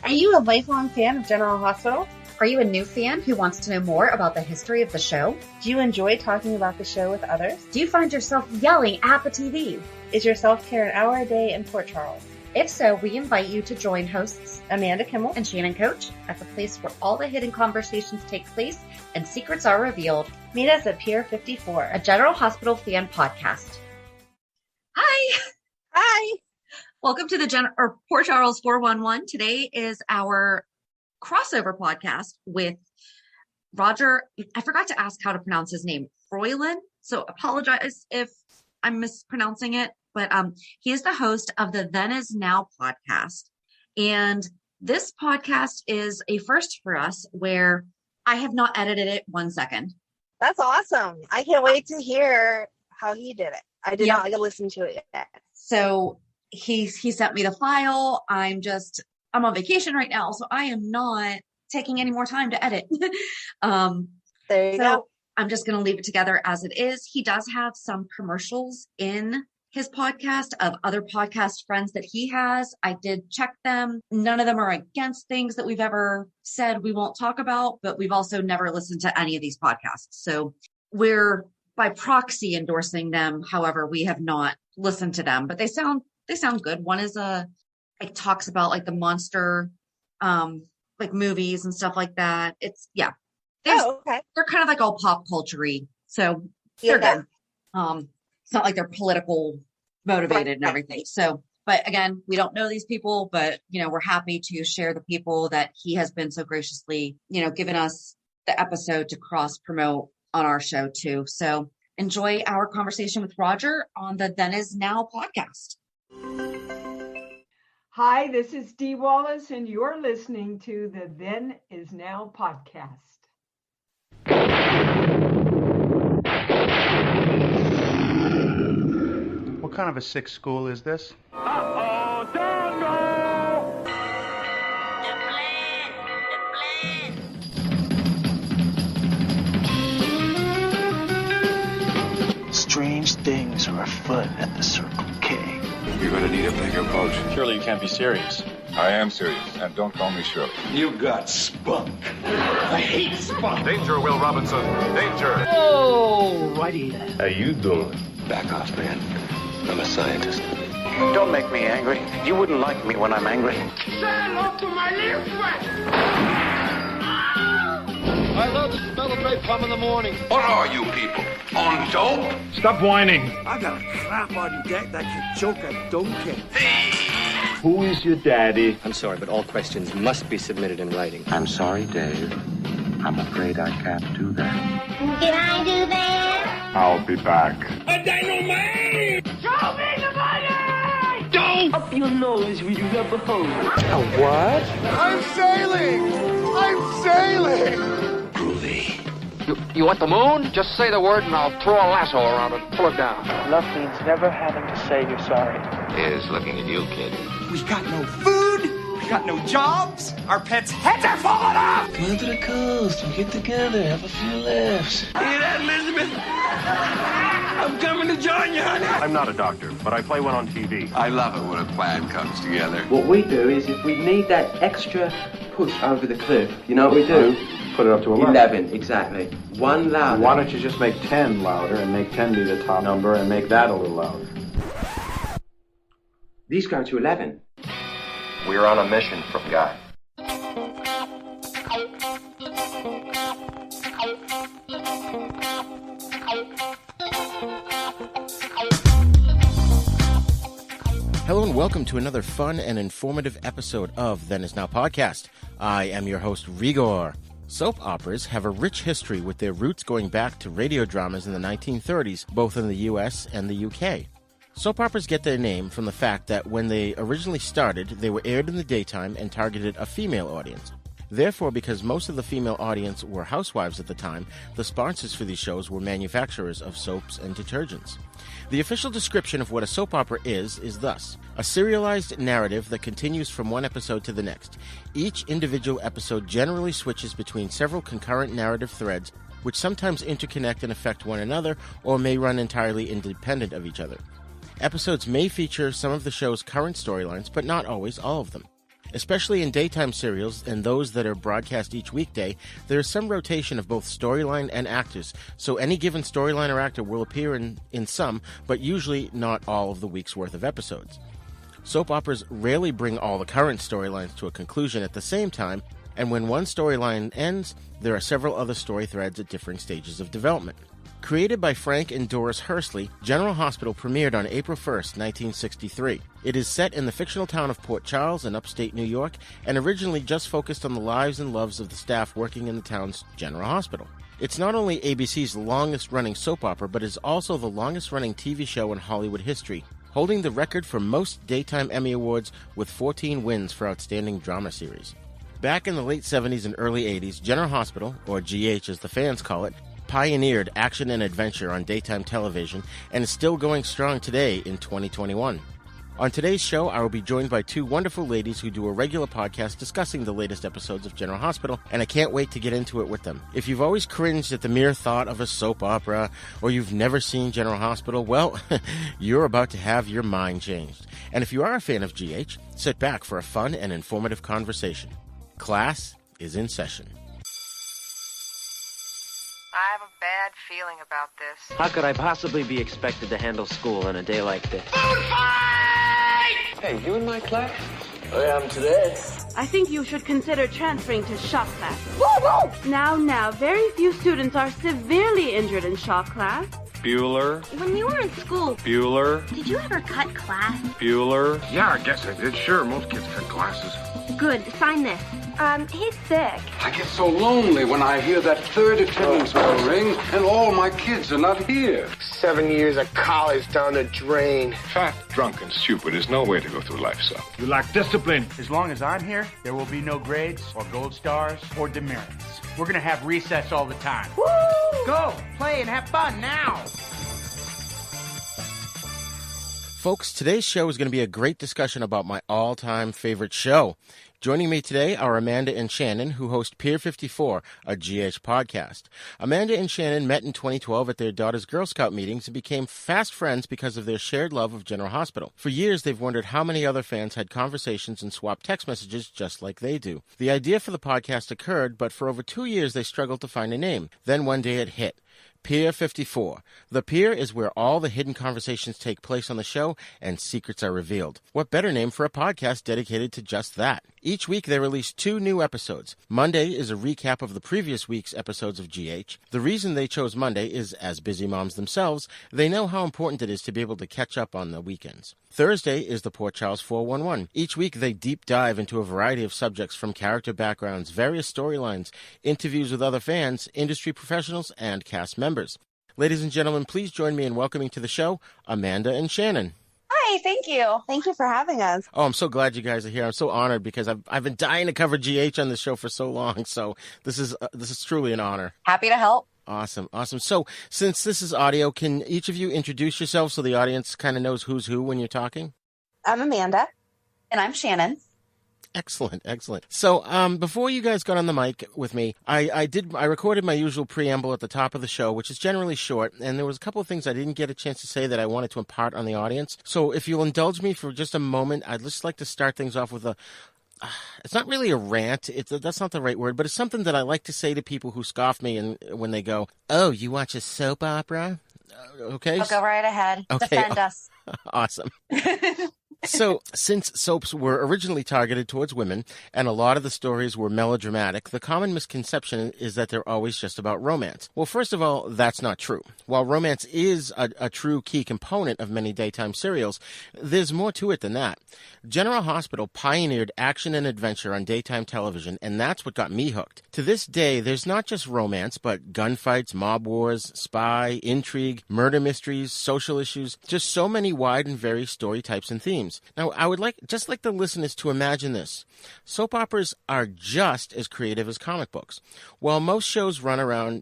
Are you a lifelong fan of General Hospital? Are you a new fan who wants to know more about the history of the show? Do you enjoy talking about the show with others? Do you find yourself yelling at the TV? Is your self-care an hour a day in Port Charles? If so, we invite you to join hosts Amanda Kimmel and Shannon Coach at the place where all the hidden conversations take place and secrets are revealed. Meet us at Pier 54, a General Hospital fan podcast. Hi. Hi. Welcome to the Port Charles 411. Today is our crossover podcast with Roger. I forgot to ask how to pronounce his name, Froilan. So apologize if I'm mispronouncing it, but he is the host of the Then Is Now podcast. And this podcast is a first for us where I have not edited it 1 second. That's awesome. I can't wait to hear how he did it. I did not listen to it yet. So he sent me the file. I'm on vacation right now, so I am not taking any more time to edit. There you go. I'm just going to leave it together as it is. He does have some commercials in his podcast of other podcast friends that he has. I did check them. None of them are against things that we've ever said we won't talk about, but we've also never listened to any of these podcasts. So we're by proxy endorsing them. However, we have not listened to them, but they sound good. One is talks about like the monster, like movies and stuff like that. They're kind of like all pop culture-y. So they're good. It's not like they're political motivated and everything. So, but again, we don't know these people, but we're happy to share the people that he has been so graciously, given us the episode to cross promote on our show too. So enjoy our conversation with Roger on the Then Is Now podcast. Hi, this is Dee Wallace, and you're listening to the Then Is Now podcast. What kind of a sick school is this? Uh-oh, don't know! The plan. Strange things are afoot at the Circle K. You're going to need a bigger boat. Surely you can't be serious. I am serious, and don't call me Shirley. You got spunk. I hate spunk. Danger, Will Robinson. Danger. Oh, righty. How you doing? Back off, man. I'm a scientist. Don't make me angry. You wouldn't like me when I'm angry. Say hello to my little friend. I love the smell of napalm in the morning. What are you people? On dope? Stop whining. I got a crap on deck that can choke a donkey. Hey! Who is your daddy? I'm sorry, but all questions must be submitted in writing. I'm sorry, Dave. I'm afraid I can't do that. Can I do that? I'll be back. A dynamite! Show me the money! Don't! Up your nose with your rubber hose. A what? I'm sailing! I'm sailing! Groovy. You want the moon? Just say the word and I'll throw a lasso around it and pull it down. Love means never having to say you're sorry. Here's looking at you, kid. We got no food. We got no jobs. Our pets' heads are falling off. Come to the coast. We get together. Have a few laughs. Hear that, Elizabeth? I'm coming to join you, honey. I'm not a doctor, but I play one on TV. I love it when a plan comes together. What we do is if we need that extra push over the cliff, you know what we do? Put it up to 11. 11, exactly. One louder. Why don't you just make 10 louder and make 10 be the top number and make that a little louder? These go to 11. We're on a mission from God. Hello and welcome to another fun and informative episode of Then Is Now podcast. I am your host, Rigor. Soap operas have a rich history with their roots going back to radio dramas in the 1930s, both in the US and the UK. Soap operas get their name from the fact that when they originally started, they were aired in the daytime and targeted a female audience. Therefore, because most of the female audience were housewives at the time, the sponsors for these shows were manufacturers of soaps and detergents. The official description of what a soap opera is thus: a serialized narrative that continues from one episode to the next. Each individual episode generally switches between several concurrent narrative threads, which sometimes interconnect and affect one another, or may run entirely independent of each other. Episodes may feature some of the show's current storylines, but not always all of them. Especially in daytime serials and those that are broadcast each weekday, there is some rotation of both storyline and actors, so any given storyline or actor will appear in some, but usually not all of the week's worth of episodes. Soap operas rarely bring all the current storylines to a conclusion at the same time, and when one storyline ends, there are several other story threads at differing stages of development. Created by Frank and Doris Hursley, General Hospital premiered on April 1st, 1963. It is set in the fictional town of Port Charles in upstate New York, and originally just focused on the lives and loves of the staff working in the town's General Hospital. It's not only ABC's longest-running soap opera, but is also the longest-running TV show in Hollywood history, holding the record for most daytime Emmy Awards with 14 wins for Outstanding Drama Series. Back in the late 70s and early 80s, General Hospital, or GH as the fans call it, pioneered action and adventure on daytime television and is still going strong today in 2021. On today's show, I will be joined by two wonderful ladies who do a regular podcast discussing the latest episodes of General Hospital, and I can't wait to get into it with them. If you've always cringed at the mere thought of a soap opera, or you've never seen General Hospital, well, you're about to have your mind changed. And if you are a fan of GH, sit back for a fun and informative conversation. Class is in session. I have a bad feeling about this. How could I possibly be expected to handle school on a day like this? Food fight! Hey, you in my class? I am today. I think you should consider transferring to shop class. Woo woo! Now, very few students are severely injured in shop class. Bueller. When you were in school, Bueller. Did you ever cut class? Bueller. Yeah, I guess I did. Sure, most kids cut classes. Good. Sign this. He's sick. I get so lonely when I hear that third attendance bell ring and all my kids are not here. 7 years of college down the drain. Fat, drunk, and stupid is no way to go through life, so. You lack discipline. As long as I'm here, there will be no grades or gold stars or demerits. We're going to have recess all the time. Woo! Go, play, and have fun now. Folks, today's show is going to be a great discussion about my all-time favorite show. Joining me today are Amanda and Shannon, who host Pier 54, a GH podcast. Amanda and Shannon met in 2012 at their daughter's Girl Scout meetings and became fast friends because of their shared love of General Hospital. For years, they've wondered how many other fans had conversations and swapped text messages just like they do. The idea for the podcast occurred, but for over 2 years, they struggled to find a name. Then one day it hit. Pier 54. The Pier is where all the hidden conversations take place on the show and secrets are revealed. What better name for a podcast dedicated to just that? Each week they release 2 new episodes. Monday is a recap of the previous week's episodes of GH. The reason they chose Monday is, as busy moms themselves, they know how important it is to be able to catch up on the weekends. Thursday is the Port Charles 411. Each week they deep dive into a variety of subjects from character backgrounds, various storylines, interviews with other fans, industry professionals, and cast members. Ladies and gentlemen, please join me in welcoming to the show Amanda and Shannon. Hi, thank you. Thank you for having us. Oh, I'm so glad you guys are here. I'm so honored because I've been dying to cover GH on the show for so long. So this is truly an honor. Happy to help. Awesome. So since this is audio, can each of you introduce yourselves so the audience kind of knows who's who when you're talking? I'm Amanda. And I'm Shannon. Excellent. So before you guys got on the mic with me, I recorded my usual preamble at the top of the show, which is generally short, and there was a couple of things I didn't get a chance to say that I wanted to impart on the audience. So if you'll indulge me for just a moment, I'd just like to start things off with it's not really a rant. That's not the right word, but it's something that I like to say to people who scoff me and when they go, "Oh, you watch a soap opera?" Okay. I'll go right ahead. Okay. Defend us. Awesome. So, since soaps were originally targeted towards women, and a lot of the stories were melodramatic, the common misconception is that they're always just about romance. Well, first of all, that's not true. While romance is a true key component of many daytime serials, there's more to it than that. General Hospital pioneered action and adventure on daytime television, and that's what got me hooked. To this day, there's not just romance, but gunfights, mob wars, spy, intrigue, murder mysteries, social issues, just so many wide and varied story types and themes. Now, I would like the listeners to imagine this. Soap operas are just as creative as comic books. While most shows regular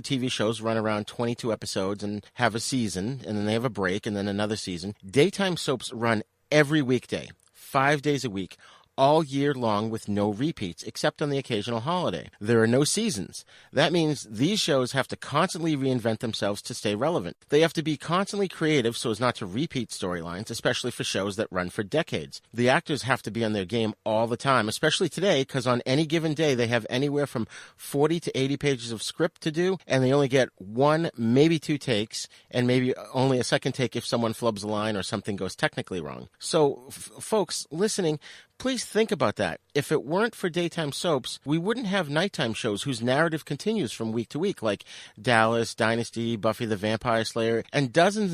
TV shows run around 22 episodes and have a season, and then they have a break and then another season, daytime soaps run every weekday, 5 days a week, all year long with no repeats, except on the occasional holiday. There are no seasons. That means these shows have to constantly reinvent themselves to stay relevant. They have to be constantly creative so as not to repeat storylines, especially for shows that run for decades. The actors have to be on their game all the time, especially today, because on any given day they have anywhere from 40 to 80 pages of script to do, and they only get 1, maybe 2 takes, and maybe only a second take if someone flubs a line or something goes technically wrong. So, folks listening, please think about that. If it weren't for daytime soaps, we wouldn't have nighttime shows whose narrative continues from week to week, like Dallas, Dynasty, Buffy the Vampire Slayer, and dozens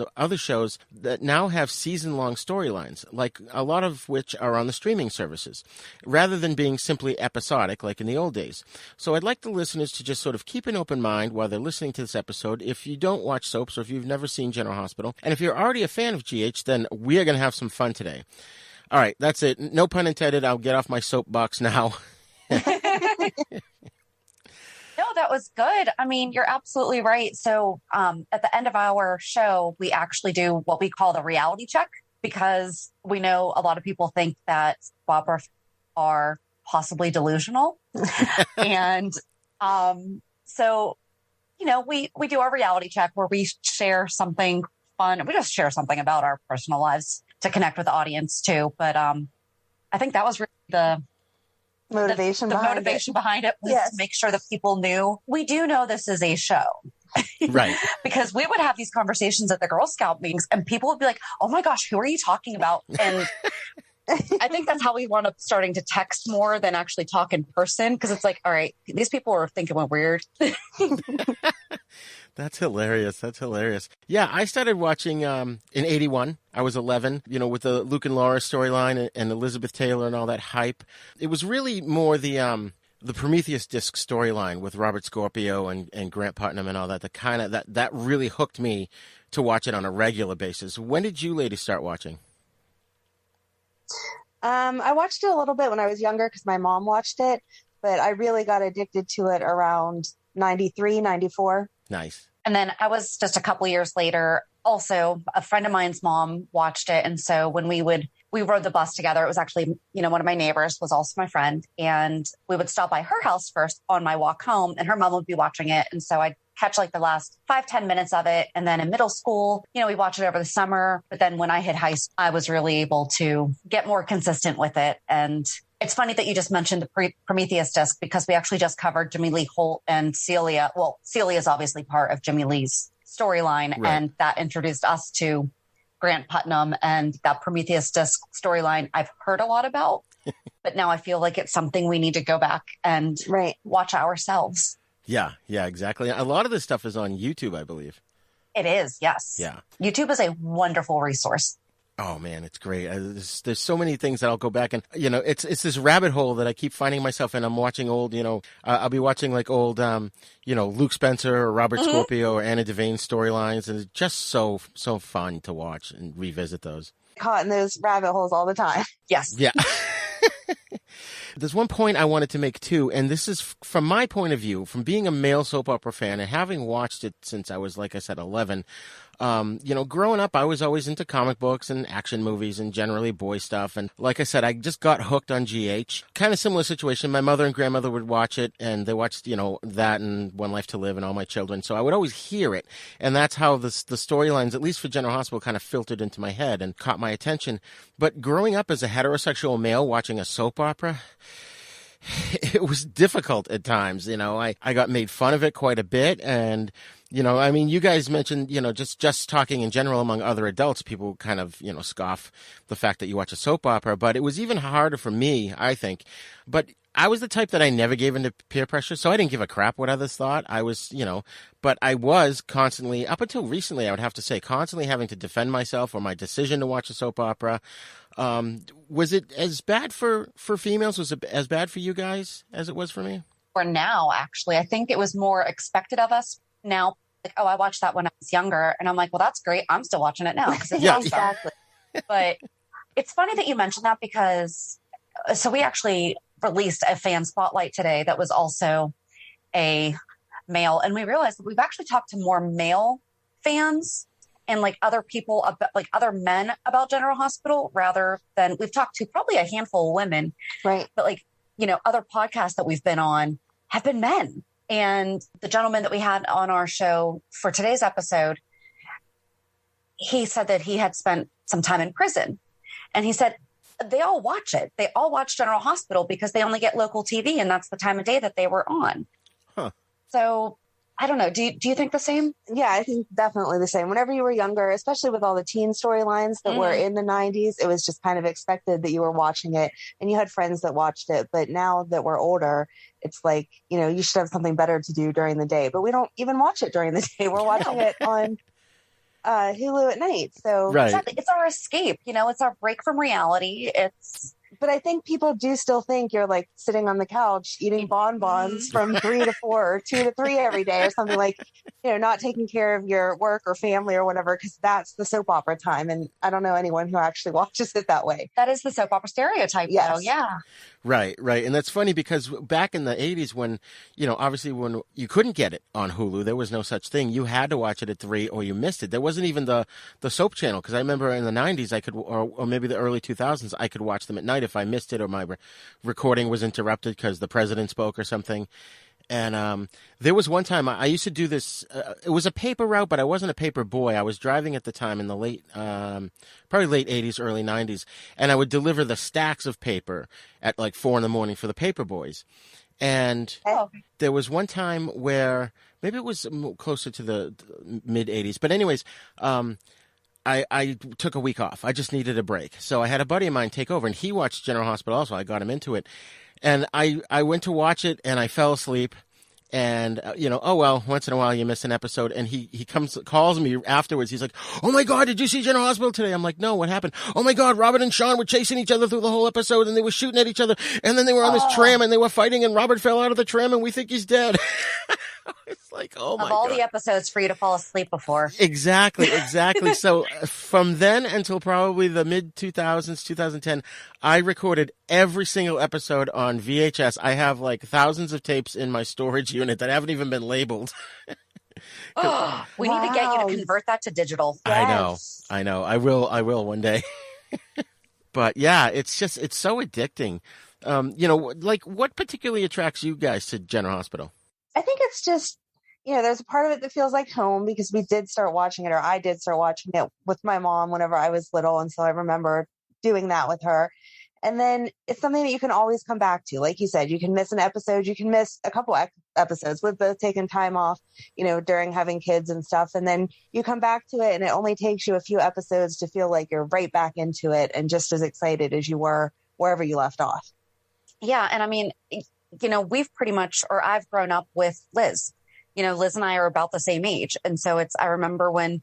of other shows that now have season-long storylines, like a lot of which are on the streaming services, rather than being simply episodic like in the old days. So I'd like the listeners to just sort of keep an open mind while they're listening to this episode. If you don't watch soaps or if you've never seen General Hospital, and if you're already a fan of GH, then we are going to have some fun today. All right, that's it. No pun intended. I'll get off my soapbox now. No, that was good. I mean, you're absolutely right. So at the end of our show, we actually do what we call the reality check, because we know a lot of people think that operas are possibly delusional. And so, you know, we do our reality check where we share something fun. We just share something about our personal lives to connect with the audience too. But I think that was really the motivation behind it was to make sure that people knew. We do know this is a show. Right. Because we would have these conversations at the Girl Scout meetings and people would be like, oh my gosh, who are you talking about? And I think that's how we wound up starting to text more than actually talk in person. Because it's like, all right, these people are thinking we're weird. That's hilarious. That's hilarious. Yeah, I started watching in 81. I was 11, you know, with the Luke and Laura storyline and Elizabeth Taylor and all that hype. It was really more the Prometheus disc storyline with Robert Scorpio and Grant Putnam and all that. That really hooked me to watch it on a regular basis. When did you ladies start watching? I watched it a little bit when I was younger because my mom watched it, but I really got addicted to it around 93, 94. Nice. And then I was just a couple years later, also a friend of mine's mom watched it. And so when we rode the bus together, it was actually, you know, one of my neighbors was also my friend. And we would stop by her house first on my walk home and her mom would be watching it. And so I'd catch like the last 5-10 minutes of it. And then in middle school, you know, we watched it over the summer. But then when I hit high school, I was really able to get more consistent with it. And it's funny that you just mentioned the Prometheus disc because we actually just covered Jimmy Lee Holt and Celia. Well, Celia is obviously part of Jimmy Lee's storyline, right. And that introduced us to Grant Putnam and that Prometheus disc storyline I've heard a lot about, but now I feel like it's something we need to go back and watch ourselves. Yeah, exactly. A lot of this stuff is on YouTube, I believe. It is, yes. Yeah. YouTube is a wonderful resource. Oh man, it's great. There's so many things that I'll go back and, you know, it's this rabbit hole that I keep finding myself in. I'm watching old, you know, I'll be watching like old, you know, Luke Spencer or Robert Scorpio or Anna Devane storylines. And it's just so fun to watch and revisit those. Caught in those rabbit holes all the time. Yes. Yeah. There's one point I wanted to make too, and this is from my point of view, from being a male soap opera fan and having watched it since I was, like I said, 11. You know, growing up, I was always into comic books and action movies and generally boy stuff. And like I said, I just got hooked on GH. Kind of similar situation. My mother and grandmother would watch it, and they watched, you know, that and One Life to Live and All My Children. So I would always hear it. And that's how the storylines, at least for General Hospital, kind of filtered into my head and caught my attention. But growing up as a heterosexual male watching a soap opera, it was difficult at times. You know, I got made fun of it quite a bit. And, you know, I mean, you guys mentioned, you know, just talking in general among other adults, people kind of, you know, scoff the fact that you watch a soap opera. But it was even harder for me, I think. But I was the type that I never gave into peer pressure, so I didn't give a crap what others thought. I was, you know, but I was constantly, up until recently, I would have to say, constantly having to defend myself or my decision to watch a soap opera. Was it as bad for females? Was it as bad for you guys as it was for me? For now, actually, I think it was more expected of us now. Like, oh, I watched that when I was younger. And I'm like, well, that's great. I'm still watching it now. Yeah, exactly. But it's funny that you mentioned that because, so we actually released a fan spotlight today that was also a male. And we realized that we've actually talked to more male fans and like other people, about, like other men about General Hospital, rather than we've talked to probably a handful of women. Right. But like, you know, other podcasts that we've been on have been men. And the gentleman that we had on our show for today's episode, he said that he had spent some time in prison. And he said they all watch it. They all watch General Hospital because they only get local TV, and that's the time of day that they were on. Huh. So I don't know. Do you think the same? Yeah, I think definitely the same. Whenever you were younger, especially with all the teen storylines that were in the 90s, it was just kind of expected that you were watching it and you had friends that watched it. But now that we're older, it's like, you know, you should have something better to do during the day. But we don't even watch it during the day. We're watching it on Hulu at night. So right. Exactly. It's our escape. You know, it's our break from reality. But I think people do still think you're like sitting on the couch eating bonbons from 3 to 4 or 2 to 3 every day or something, like, you know, not taking care of your work or family or whatever, because that's the soap opera time. And I don't know anyone who actually watches it that way. That is the soap opera stereotype, yes. though. Yeah. Right. And that's funny because back in the 80s when, you know, obviously when you couldn't get it on Hulu, there was no such thing. You had to watch it at 3 or you missed it. There wasn't even the soap channel, because I remember in the 90s I could, or maybe the early 2000s, I could watch them at night if I missed it or my recording was interrupted because the president spoke or something. And there was one time I used to do this. It was a paper route, but I wasn't a paper boy. I was driving at the time in the probably late 80s, early 90s. And I would deliver the stacks of paper at like 4 a.m. for the paper boys. And there was one time where maybe it was closer to the mid 80s. But anyways, I took a week off. I just needed a break. So I had a buddy of mine take over, and he watched General Hospital also. I got him into it. And I went to watch it, and I fell asleep. And, you know, oh, well, once in a while you miss an episode. And he calls me afterwards. He's like, oh, my God, did you see General Hospital today? I'm like, no, what happened? Oh, my God, Robert and Sean were chasing each other through the whole episode, and they were shooting at each other. And then they were on this tram, and they were fighting, and Robert fell out of the tram, and we think he's dead. It's like, oh, my God. Of all the episodes for you to fall asleep before. Exactly. So from then until probably the mid-2000s, 2010, I recorded every single episode on VHS. I have like thousands of tapes in my storage unit that haven't even been labeled. We need to get you to convert that to digital. Yes. I know. I will one day. But yeah, it's so addicting. You know, like what particularly attracts you guys to General Hospital? I think it's just, you know, there's a part of it that feels like home because we did start watching it, or I did start watching it with my mom whenever I was little. And so I remember doing that with her. And then it's something that you can always come back to. Like you said, you can miss an episode, you can miss a couple episodes. We've both taken time off, you know, during having kids and stuff. And then you come back to it and it only takes you a few episodes to feel like you're right back into it and just as excited as you were wherever you left off. Yeah. And I mean, you know, we've pretty much, or I've grown up with Liz. You know, Liz and I are about the same age. And so I remember when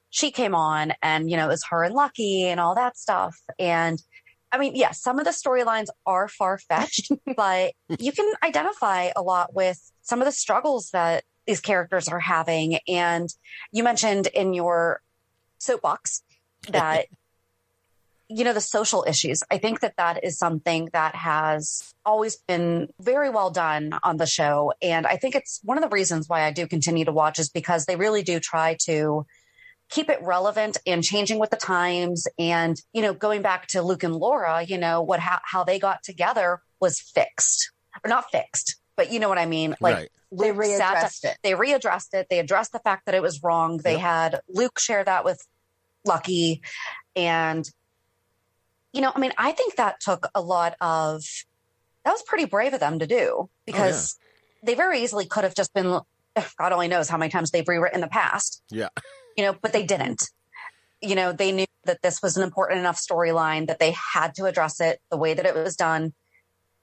she came on and, you know, it was her and Lucky and all that stuff. And I mean, yeah, some of the storylines are far-fetched, but you can identify a lot with some of the struggles that these characters are having. And you mentioned in your soapbox that, you know, the social issues. I think that is something that has always been very well done on the show. And I think it's one of the reasons why I do continue to watch is because they really do try to keep it relevant and changing with the times. And, you know, going back to Luke and Laura, you know, how they got together was fixed, or not fixed, but you know what I mean? Like right. They readdressed it. They readdressed it. They addressed the fact that it was wrong. They had Luke share that with Lucky. And, you know, I mean, I think that took that was pretty brave of them to do, because they very easily could have just been, God only knows how many times they've rewritten the past. Yeah. You know, but they didn't. You know, they knew that this was an important enough storyline that they had to address it the way that it was done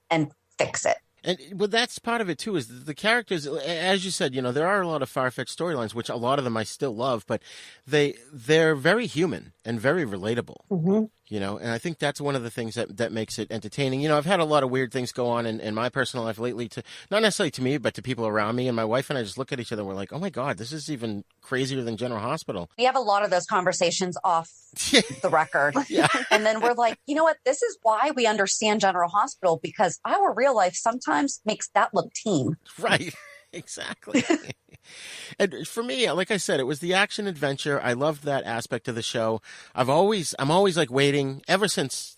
and fix it. And well, that's part of it too, is the characters, as you said, you know, there are a lot of far-fetched storylines, which a lot of them I still love, but they're very human and very relatable. Mm-hmm. You know, and I think that's one of the things that makes it entertaining. You know, I've had a lot of weird things go on in my personal life lately, not necessarily to me, but to people around me. And my wife and I just look at each other and we're like, oh my God, this is even crazier than General Hospital. We have a lot of those conversations off the record. Yeah. And then we're like, you know what? This is why we understand General Hospital, because our real life sometimes makes that look tame. Right. Exactly. And for me, like I said, it was the action adventure. I loved that aspect of the show. I'm always like waiting ever since,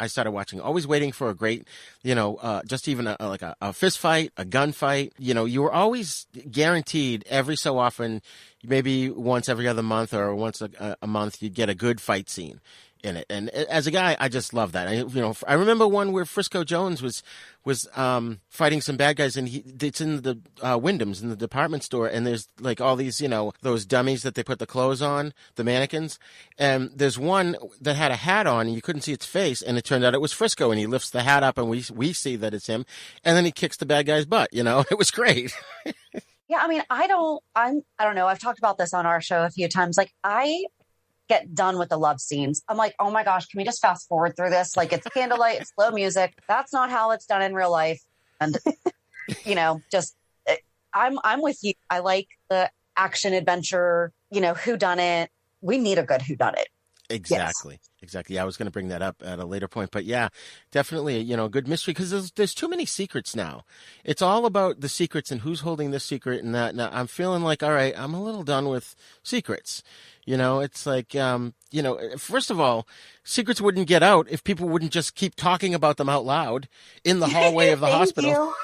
I started watching, always waiting for a great, just even a fist fight, a gunfight. You were always guaranteed every so often, maybe once every other month or once a month, you'd get a good fight scene in it. And as a guy, I just love that. I remember one where Frisco Jones was fighting some bad guys, and it's in the Wyndham's in the department store, and there's like all these, those dummies that they put the clothes on, the mannequins, and there's one that had a hat on, and you couldn't see its face, and it turned out it was Frisco, and he lifts the hat up, and we see that it's him, and then he kicks the bad guy's butt. It was great. Yeah, I mean, I don't know. I've talked about this on our show a few times. Like, I get done with the love scenes. I'm like, oh my gosh, can we just fast forward through this? Like, it's candlelight, it's slow music. That's not how it's done in real life. And, I'm with you. I like the action adventure, whodunit. We need a good whodunit. Exactly. Yes. Exactly. Yeah, I was going to bring that up at a later point, but yeah, definitely, a good mystery because there's too many secrets now. It's all about the secrets and who's holding this secret and that. Now I'm feeling like, all right, I'm a little done with secrets. It's like, first of all, secrets wouldn't get out if people wouldn't just keep talking about them out loud in the hallway of the hospital.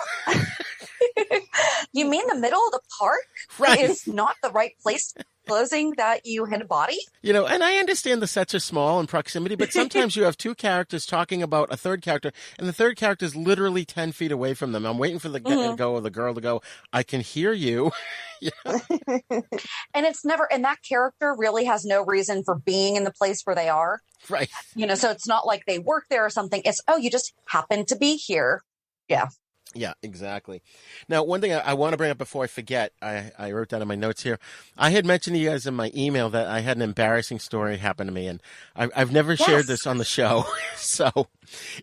You mean the middle of the park? Right. Is not the right place closing that you hit a body? And I understand the sets are small in proximity, but sometimes you have two characters talking about a third character, and the third character is literally 10 feet away from them. I'm waiting for the guy to go or the girl to go, I can hear you. And it's never, and that character really has no reason for being in the place where they are. Right. So it's not like they work there or something. It's, you just happen to be here. Yeah. Yeah, exactly. Now, one thing I want to bring up before I forget, I wrote down in my notes here. I had mentioned to you guys in my email that I had an embarrassing story happen to me, and I've never shared this on the show. So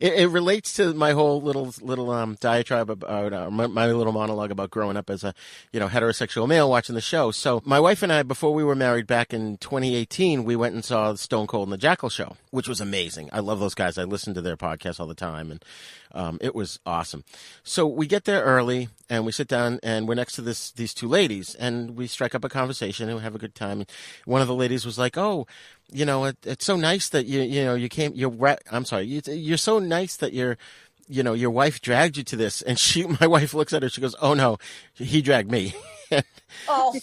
it relates to my whole little diatribe about my little monologue about growing up as a heterosexual male watching the show. So my wife and I, before we were married back in 2018, we went and saw Stone Cold and the Jackal show, which was amazing. I love those guys. I listen to their podcast all the time, and it was awesome. So we get there early, and we sit down, and we're next to these two ladies, and we strike up a conversation, and we have a good time. And one of the ladies was like, "Oh, it's so nice that you came. I'm sorry, you're so nice that your wife dragged you to this." And my wife looks at her, she goes, "Oh no, he dragged me." Oh,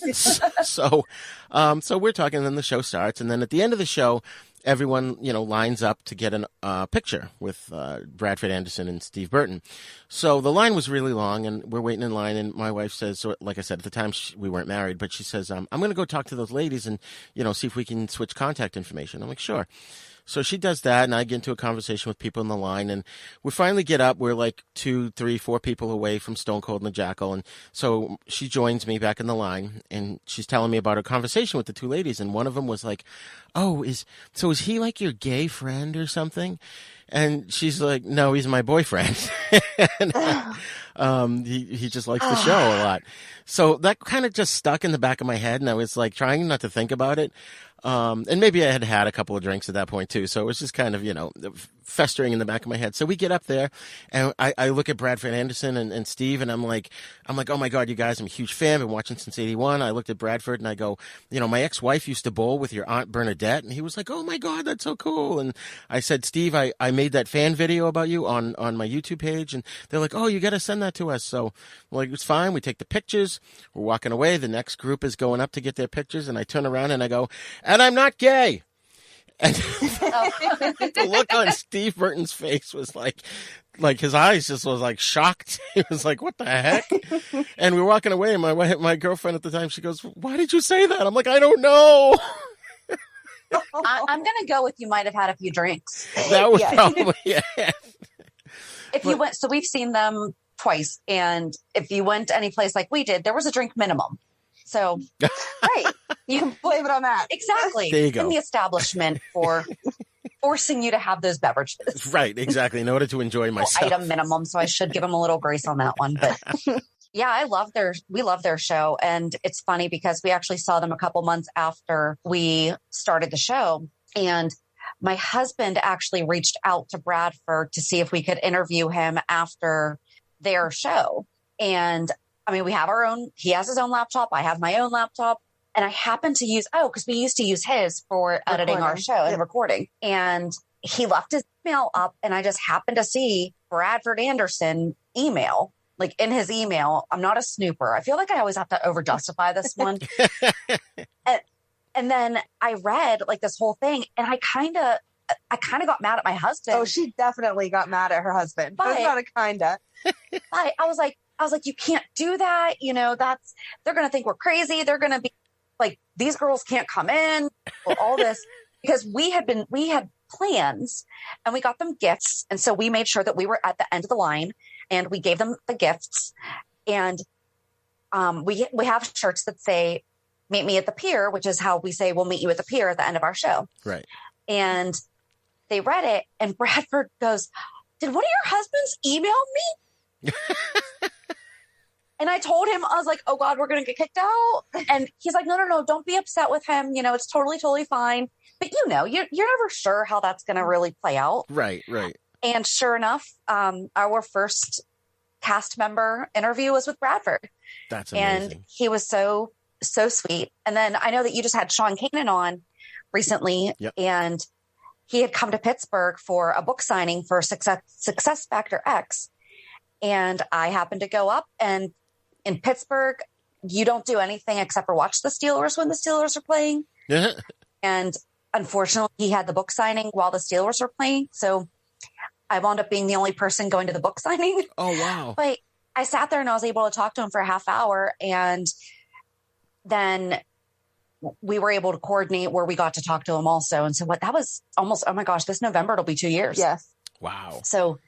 so we're talking, and then the show starts, and then at the end of the show, everyone, lines up to get a picture with Bradford Anderson and Steve Burton. So the line was really long, and we're waiting in line, and my wife says, so like I said, at the time we weren't married, but she says, I'm going to go talk to those ladies and, see if we can switch contact information. I'm like, sure. So she does that, and I get into a conversation with people in the line, and we finally get up. We're like 2, 3, 4 people away from Stone Cold and the Jackal, and so she joins me back in the line, and she's telling me about her conversation with the two ladies, and one of them was like, "Oh, is he like your gay friend or something?" And she's like, "No, he's my boyfriend." And, he just likes the show a lot. So that kind of just stuck in the back of my head, and I was like trying not to think about it. And maybe I had a couple of drinks at that point too. So it was just kind of, festering in the back of my head. So we get up there, and I look at Bradford Anderson and Steve, and I'm like, oh my God, you guys, I'm a huge fan. Been watching since '81. I looked at Bradford and I go, my ex-wife used to bowl with your Aunt Bernadette. And he was like, "Oh my God, that's so cool." And I said, "Steve, I made that fan video about you on my YouTube page." And they're like, "Oh, you got to send that to us." So I'm like, it's fine. We take the pictures. We're walking away. The next group is going up to get their pictures. And I turn around and I go, "And I'm not gay." And the look on Steve Burton's face was like his eyes just was like shocked. He was like, "What the heck?" And we were walking away, and my girlfriend at the time, she goes, "Why did you say that?" I'm like, "I don't know." I'm going to go with you might have had a few drinks. That was probably, yeah. You went, so we've seen them twice. And if you went to any place like we did, there was a drink minimum. So, right. You can blame it on that. Exactly. There you go. In the establishment for forcing you to have those beverages. Right. Exactly. In order to enjoy myself. Item minimum. So I should give them a little grace on that one. But yeah, we love their show. And it's funny because we actually saw them a couple months after we started the show. And my husband actually reached out to Bradford to see if we could interview him after their show. And I mean, we have our own, he has his own laptop. I have my own laptop. And I happen to use, because we used to use his for editing our show and recording. And he left his email up, and I just happened to see Bradford Anderson email, like in his email. I'm not a snooper. I feel like I always have to over justify this one. And then I read like this whole thing, and I kind of got mad at my husband. Oh, she definitely got mad at her husband. That's not a kinda. I was like, you can't do that. You know, they're going to think we're crazy. They're going to be like, these girls can't come in, or all this, because we had plans, and we got them gifts. And so we made sure that we were at the end of the line, and we gave them the gifts. And we have shirts that say, "Meet me at the pier," which is how we say we'll meet you at the pier at the end of our show. Right. And they read it, and Bradford goes, "Did one of your husbands email me?" And I told him, I was like, "Oh God, we're going to get kicked out." And he's like, no, don't be upset with him. You know, it's totally fine. But you know, you're never sure how that's going to really play out. Right. And sure enough, our first cast member interview was with Bradford. That's amazing. And he was so sweet. And then I know that you just had Sean Kanan on recently. Yep. And he had come to Pittsburgh for a book signing for Success Factor X. And I happened to go up, and in Pittsburgh, you don't do anything except for watch the Steelers when the Steelers are playing. And unfortunately, he had the book signing while the Steelers were playing. So I wound up being the only person going to the book signing. Oh, wow. But I sat there and I was able to talk to him for a half hour. And then we were able to coordinate where we got to talk to him also. And so that was almost, oh my gosh, this November, it'll be 2 years. Yes. Wow. So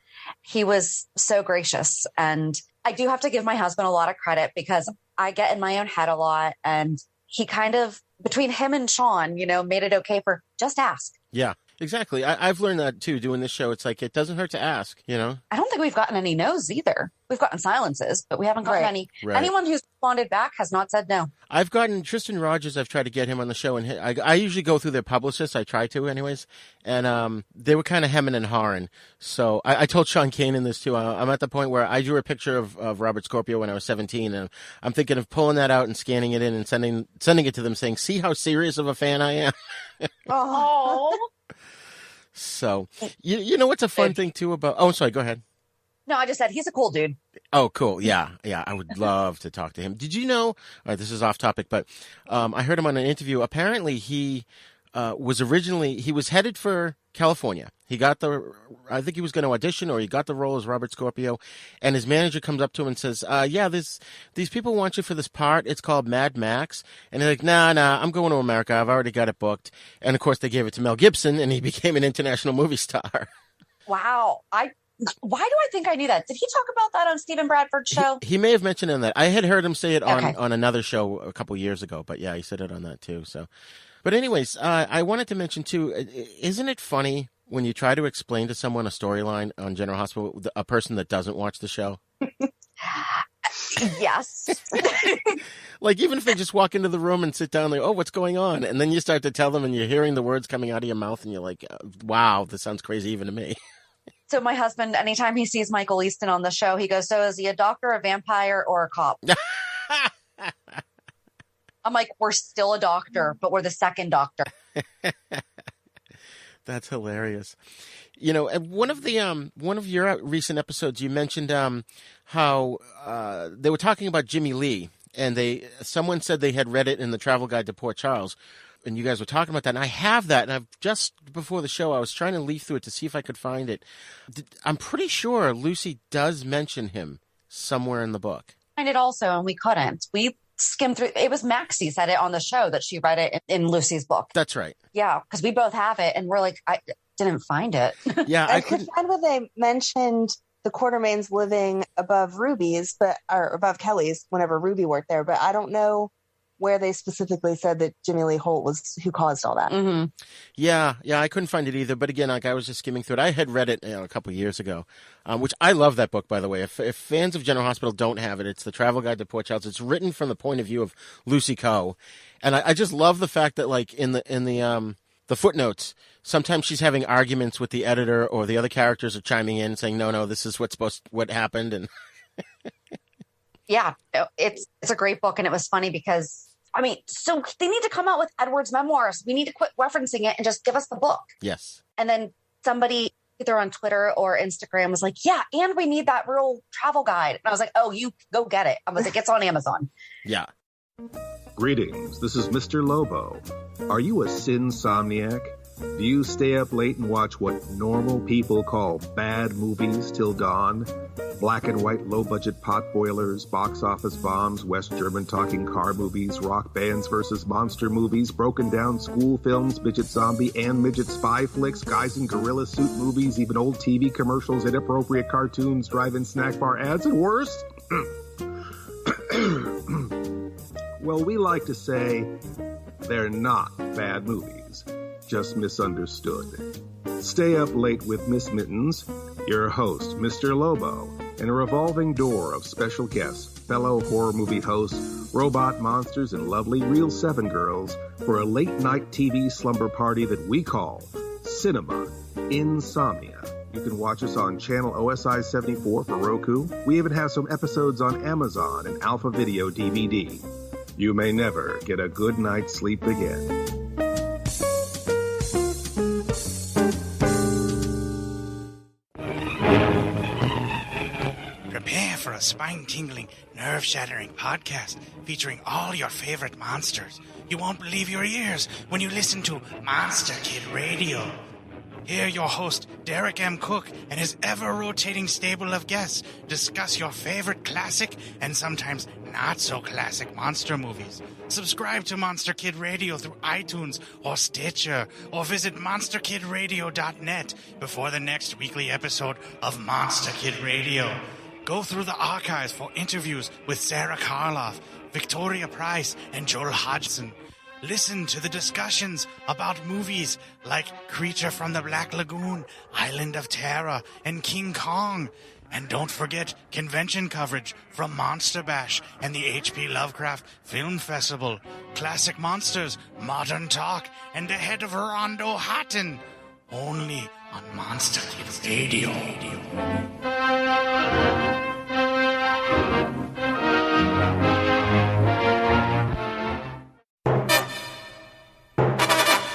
he was so gracious. And I do have to give my husband a lot of credit, because I get in my own head a lot. And he kind of, between him and Sean, you know, made it okay for just ask. Yeah, exactly. I've learned that too, doing this show. It's like, it doesn't hurt to ask, you know? I don't think we've gotten any no's either. We've gotten silences, but we haven't gotten any. Right. Anyone who's responded back has not said no. I've gotten Tristan Rogers. I've tried to get him on the show, and I usually go through their publicists. I try to anyways. And they were kind of hemming and hawing. So I told Sean Kanan this too. I'm at the point where I drew a picture of Robert Scorpio when I was 17, and I'm thinking of pulling that out and scanning it in and sending it to them, saying, "See how serious of a fan I am." Oh. So you know what's a fun thing too about? Oh, sorry. Go ahead. No, I just said he's a cool dude. Oh, cool. Yeah. I would love to talk to him. Did you know, this is off topic, but I heard him on an interview. Apparently he was headed for California. I think he was going to audition, or he got the role as Robert Scorpio, and his manager comes up to him and says, these people want you for this part. It's called Mad Max. And he's like, nah, I'm going to America. I've already got it booked. And of course they gave it to Mel Gibson, and he became an international movie star. Wow. Why do I think I knew that? Did he talk about that on Stephen Bradford's show? He may have mentioned it on that. I had heard him say it on another show a couple years ago, but yeah, he said it on that too. So, but anyways, I wanted to mention too, isn't it funny when you try to explain to someone a storyline on General Hospital, a person that doesn't watch the show? Yes. Like, even if they just walk into the room and sit down, like, oh, what's going on? And then you start to tell them, and you're hearing the words coming out of your mouth, and you're like, wow, this sounds crazy even to me. So my husband, anytime he sees Michael Easton on the show, he goes, "So is he a doctor, a vampire, or a cop?" I'm like, "We're still a doctor, but we're the second doctor." That's hilarious. You know, one of your recent episodes, you mentioned how they were talking about Jimmy Lee, and someone said they had read it in the Travel Guide to Port Charles. And you guys were talking about that, and I have that, and I've just before the show, I was trying to leaf through it to see if I could find it. I'm pretty sure Lucy does mention him somewhere in the book. And it also, and we couldn't. We skimmed through. It was Maxie said it on the show that she read it in Lucy's book. That's right. Yeah, because we both have it, and we're like, I didn't find it. Yeah, I could find where they mentioned the Quartermains living above Ruby's, or above Kelly's whenever Ruby worked there, but I don't know where they specifically said that Jimmy Lee Holt was who caused all that. Mm-hmm. Yeah, I couldn't find it either. But again, like, I was just skimming through it. I had read it a couple of years ago, which I love that book, by the way. If fans of General Hospital don't have it, it's the Travel Guide to Port Charles. It's written from the point of view of Lucy Coe, and I just love the fact that, like, in the footnotes, sometimes she's having arguments with the editor, or the other characters are chiming in saying, no, this is what happened, and Yeah, it's a great book. And it was funny because, I mean, so they need to come out with Edward's memoirs. We need to quit referencing it and just give us the book. Yes. And then somebody either on Twitter or Instagram was like, yeah, and we need that real travel guide. And I was like, oh, you go get it. I was like, it's on Amazon. Yeah. Greetings, this is Mr. Lobo. Are you a sinsomniac? Do you stay up late and watch what normal people call bad movies till dawn? Black and white low-budget pot boilers, box office bombs, West German talking car movies, rock bands versus monster movies, broken down school films, midget zombie and midget spy flicks, guys in gorilla suit movies, even old TV commercials, inappropriate cartoons, drive-in snack bar ads, and worse? Well, we like to say they're not bad movies, just misunderstood. Stay up late with Miss Mittens, your host, Mr. Lobo, and a revolving door of special guests, fellow horror movie hosts, robot monsters, and lovely Real 7 girls for a late-night TV slumber party that we call Cinema Insomnia. You can watch us on channel OSI 74 for Roku. We even have some episodes on Amazon and Alpha Video DVD. You may never get a good night's sleep again. Prepare for a spine-tingling, nerve-shattering podcast featuring all your favorite monsters. You won't believe your ears when you listen to Monster Kid Radio. Hear your host, Derek M. Cook, and his ever-rotating stable of guests discuss your favorite classic and sometimes not-so-classic monster movies. Subscribe to Monster Kid Radio through iTunes or Stitcher, or visit monsterkidradio.net before the next weekly episode of Monster Kid Radio. Go through the archives for interviews with Sarah Karloff, Victoria Price, and Joel Hodgson. Listen to the discussions about movies like Creature from the Black Lagoon, Island of Terror, and King Kong. And don't forget convention coverage from Monster Bash and the H.P. Lovecraft Film Festival, Classic Monsters, Modern Talk, and the Head of Rondo Hatton. Only on Monster Kid Radio.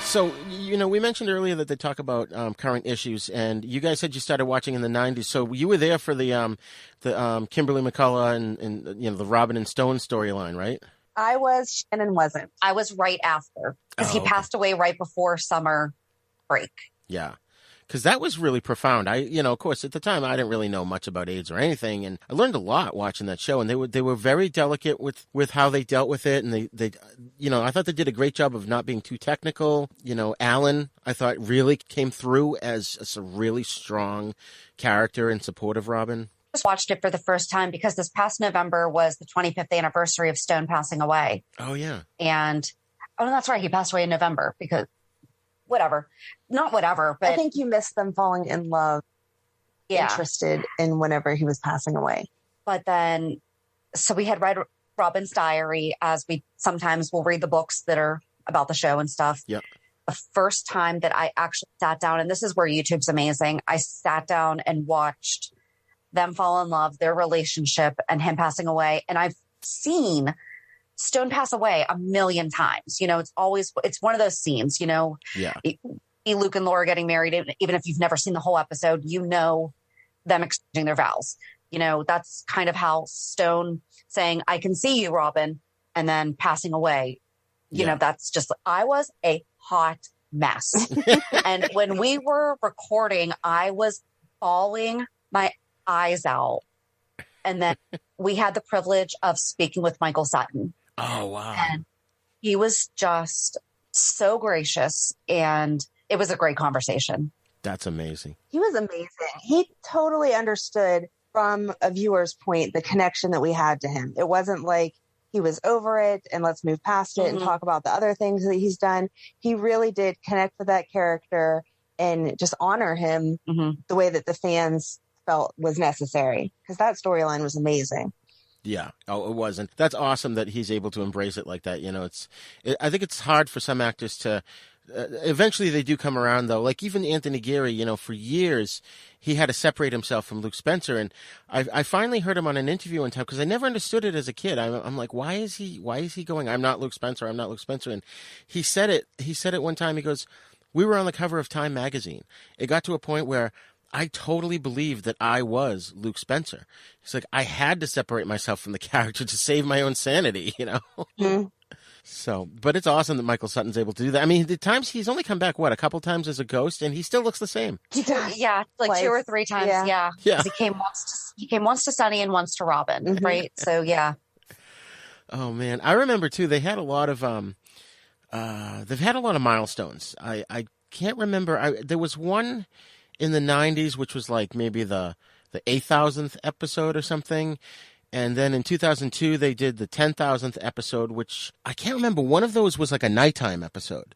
So, we mentioned earlier that they talk about current issues, and you guys said you started watching in the 90s. So you were there for the Kimberly McCullough and the Robin and Stone storyline, right? I was, Shannon wasn't. I was right after, because he passed away right before summer break. Yeah. Because that was really profound. Of course, at the time, I didn't really know much about AIDS or anything, and I learned a lot watching that show. And they were very delicate with how they dealt with it, and they I thought they did a great job of not being too technical. Alan, I thought, really came through as a really strong character in support of Robin. I just watched it for the first time because this past November was the 25th anniversary of Stone passing away. Oh yeah, and that's right, he passed away in November because. Not whatever, but I think you missed them falling in love, interested in whenever he was passing away. But then, so we had read Robin's diary, as we sometimes will read the books that are about the show and stuff. Yep. The first time that I actually sat down, and this is where YouTube's amazing, I sat down and watched them fall in love, their relationship, and him passing away. And I've seen Stone pass away a million times. It's one of those scenes, Yeah. Luke and Laura getting married, even if you've never seen the whole episode, them exchanging their vows. That's kind of how Stone saying, I can see you, Robin, and then passing away. That's just, I was a hot mess. And when we were recording, I was bawling my eyes out. And then we had the privilege of speaking with Michael Sutton. Oh, wow. And he was just so gracious, and it was a great conversation. That's amazing. He was amazing. He totally understood from a viewer's point the connection that we had to him. It wasn't like he was over it and let's move past it and talk about the other things that he's done. He really did connect with that character and just honor him the way that the fans felt was necessary, because that storyline was amazing. Yeah. Oh, it wasn't. That's awesome that he's able to embrace it like that. I think it's hard for some actors to eventually they do come around, though. Like even Anthony Geary, you know, for years he had to separate himself from Luke Spencer, and I finally heard him on an interview one time because I never understood it as a kid. I'm like, why is he going, I'm not Luke Spencer, I'm not Luke Spencer, and he said it one time. He goes, we were on the cover of Time magazine. It got to a point where I totally believed that I was Luke Spencer. It's like I had to separate myself from the character to save my own sanity, you know? Mm-hmm. So, but it's awesome that Michael Sutton's able to do that. I mean, the times he's only come back, a couple times as a ghost, and he still looks the same. He does. Yeah, like twice. 2 or 3 times. Yeah. He came once to Sunny and once to Robin, mm-hmm. right? So, yeah. Oh, man. I remember, too, they had a lot of, they've had a lot of milestones. I can't remember. There was one in the 90s, which was like maybe the 8,000th episode or something. And then in 2002, they did the 10,000th episode, which I can't remember. One of those was like a nighttime episode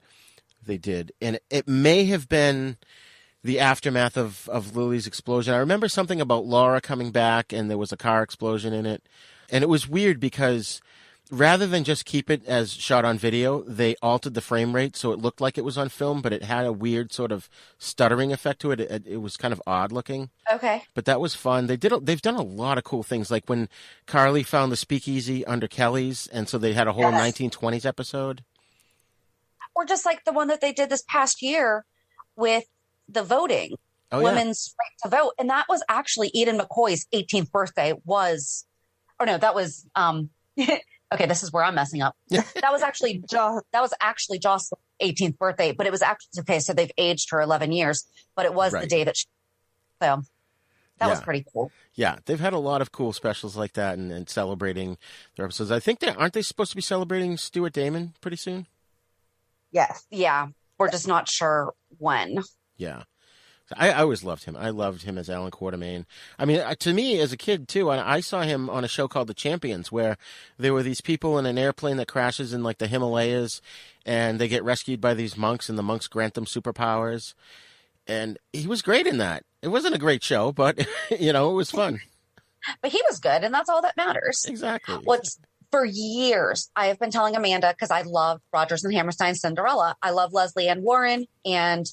they did. And it may have been the aftermath of Lily's explosion. I remember something about Laura coming back and there was a car explosion in it. And it was weird because rather than just keep it as shot on video, they altered the frame rate so it looked like it was on film, but it had a weird sort of stuttering effect to it. It was kind of odd looking. Okay. But that was fun. They've done a lot of cool things, like when Carly found the speakeasy under Kelly's, and so they had a whole 1920s episode. Or just like the one that they did this past year with the voting, women's right to vote. And that was actually Eden McCoy's 18th birthday that was okay, this is where I'm messing up. That was actually Jocelyn's 18th birthday, but it was actually okay. So they've aged her 11 years, but it was the day that that was pretty cool. Yeah, they've had a lot of cool specials like that and celebrating their episodes. I think aren't they supposed to be celebrating Stuart Damon pretty soon? Yes. Yeah, we're just not sure when. Yeah. I always loved him. I loved him as Alan Quartermain. I mean, to me, as a kid, too, I saw him on a show called The Champions, where there were these people in an airplane that crashes in, like, the Himalayas, and they get rescued by these monks, and the monks grant them superpowers. And he was great in that. It wasn't a great show, but, it was fun. But he was good, and that's all that matters. Exactly. For years, I have been telling Amanda, because I love Rodgers and Hammerstein's Cinderella. I love Leslie Ann Warren, and,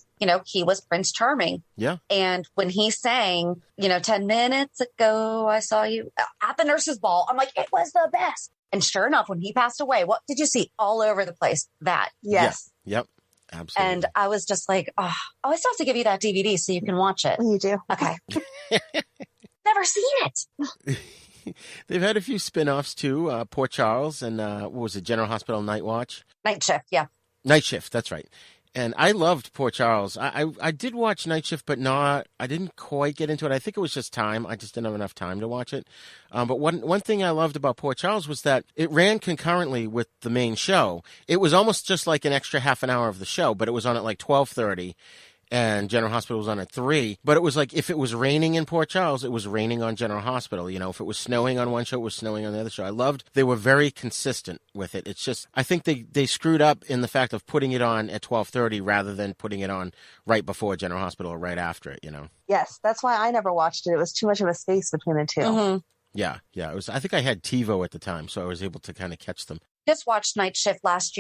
he was Prince Charming. Yeah. And when he sang, 10 minutes ago, I saw you at the nurse's ball, I'm like, it was the best. And sure enough, when he passed away, what did you see all over the place? That. Yes. Yeah. Yep. Absolutely. And I was just like, I still have to give you that DVD so you can watch it. You do. Okay. Never seen it. They've had a few spin-offs, too. Port Charles and, what was it, General Hospital Night Watch? Night Shift, yeah. Night Shift, that's right. And I loved Port Charles. I did watch Night Shift, but I didn't quite get into it. I think it was just time. I just didn't have enough time to watch it. But one thing I loved about Port Charles was that it ran concurrently with the main show. It was almost just like an extra half an hour of the show, but it was on at like 12:30. And General Hospital was on at 3. But it was like if it was raining in Port Charles, it was raining on General Hospital. If it was snowing on one show, it was snowing on the other show. I loved they were very consistent with it. It's just I think they screwed up in the fact of putting it on at 12:30 rather than putting it on right before General Hospital or right after it, Yes, that's why I never watched it. It was too much of a space between the two. Mm-hmm. Yeah. It was. I think I had TiVo at the time, so I was able to kind of catch them. Just watched Night Shift last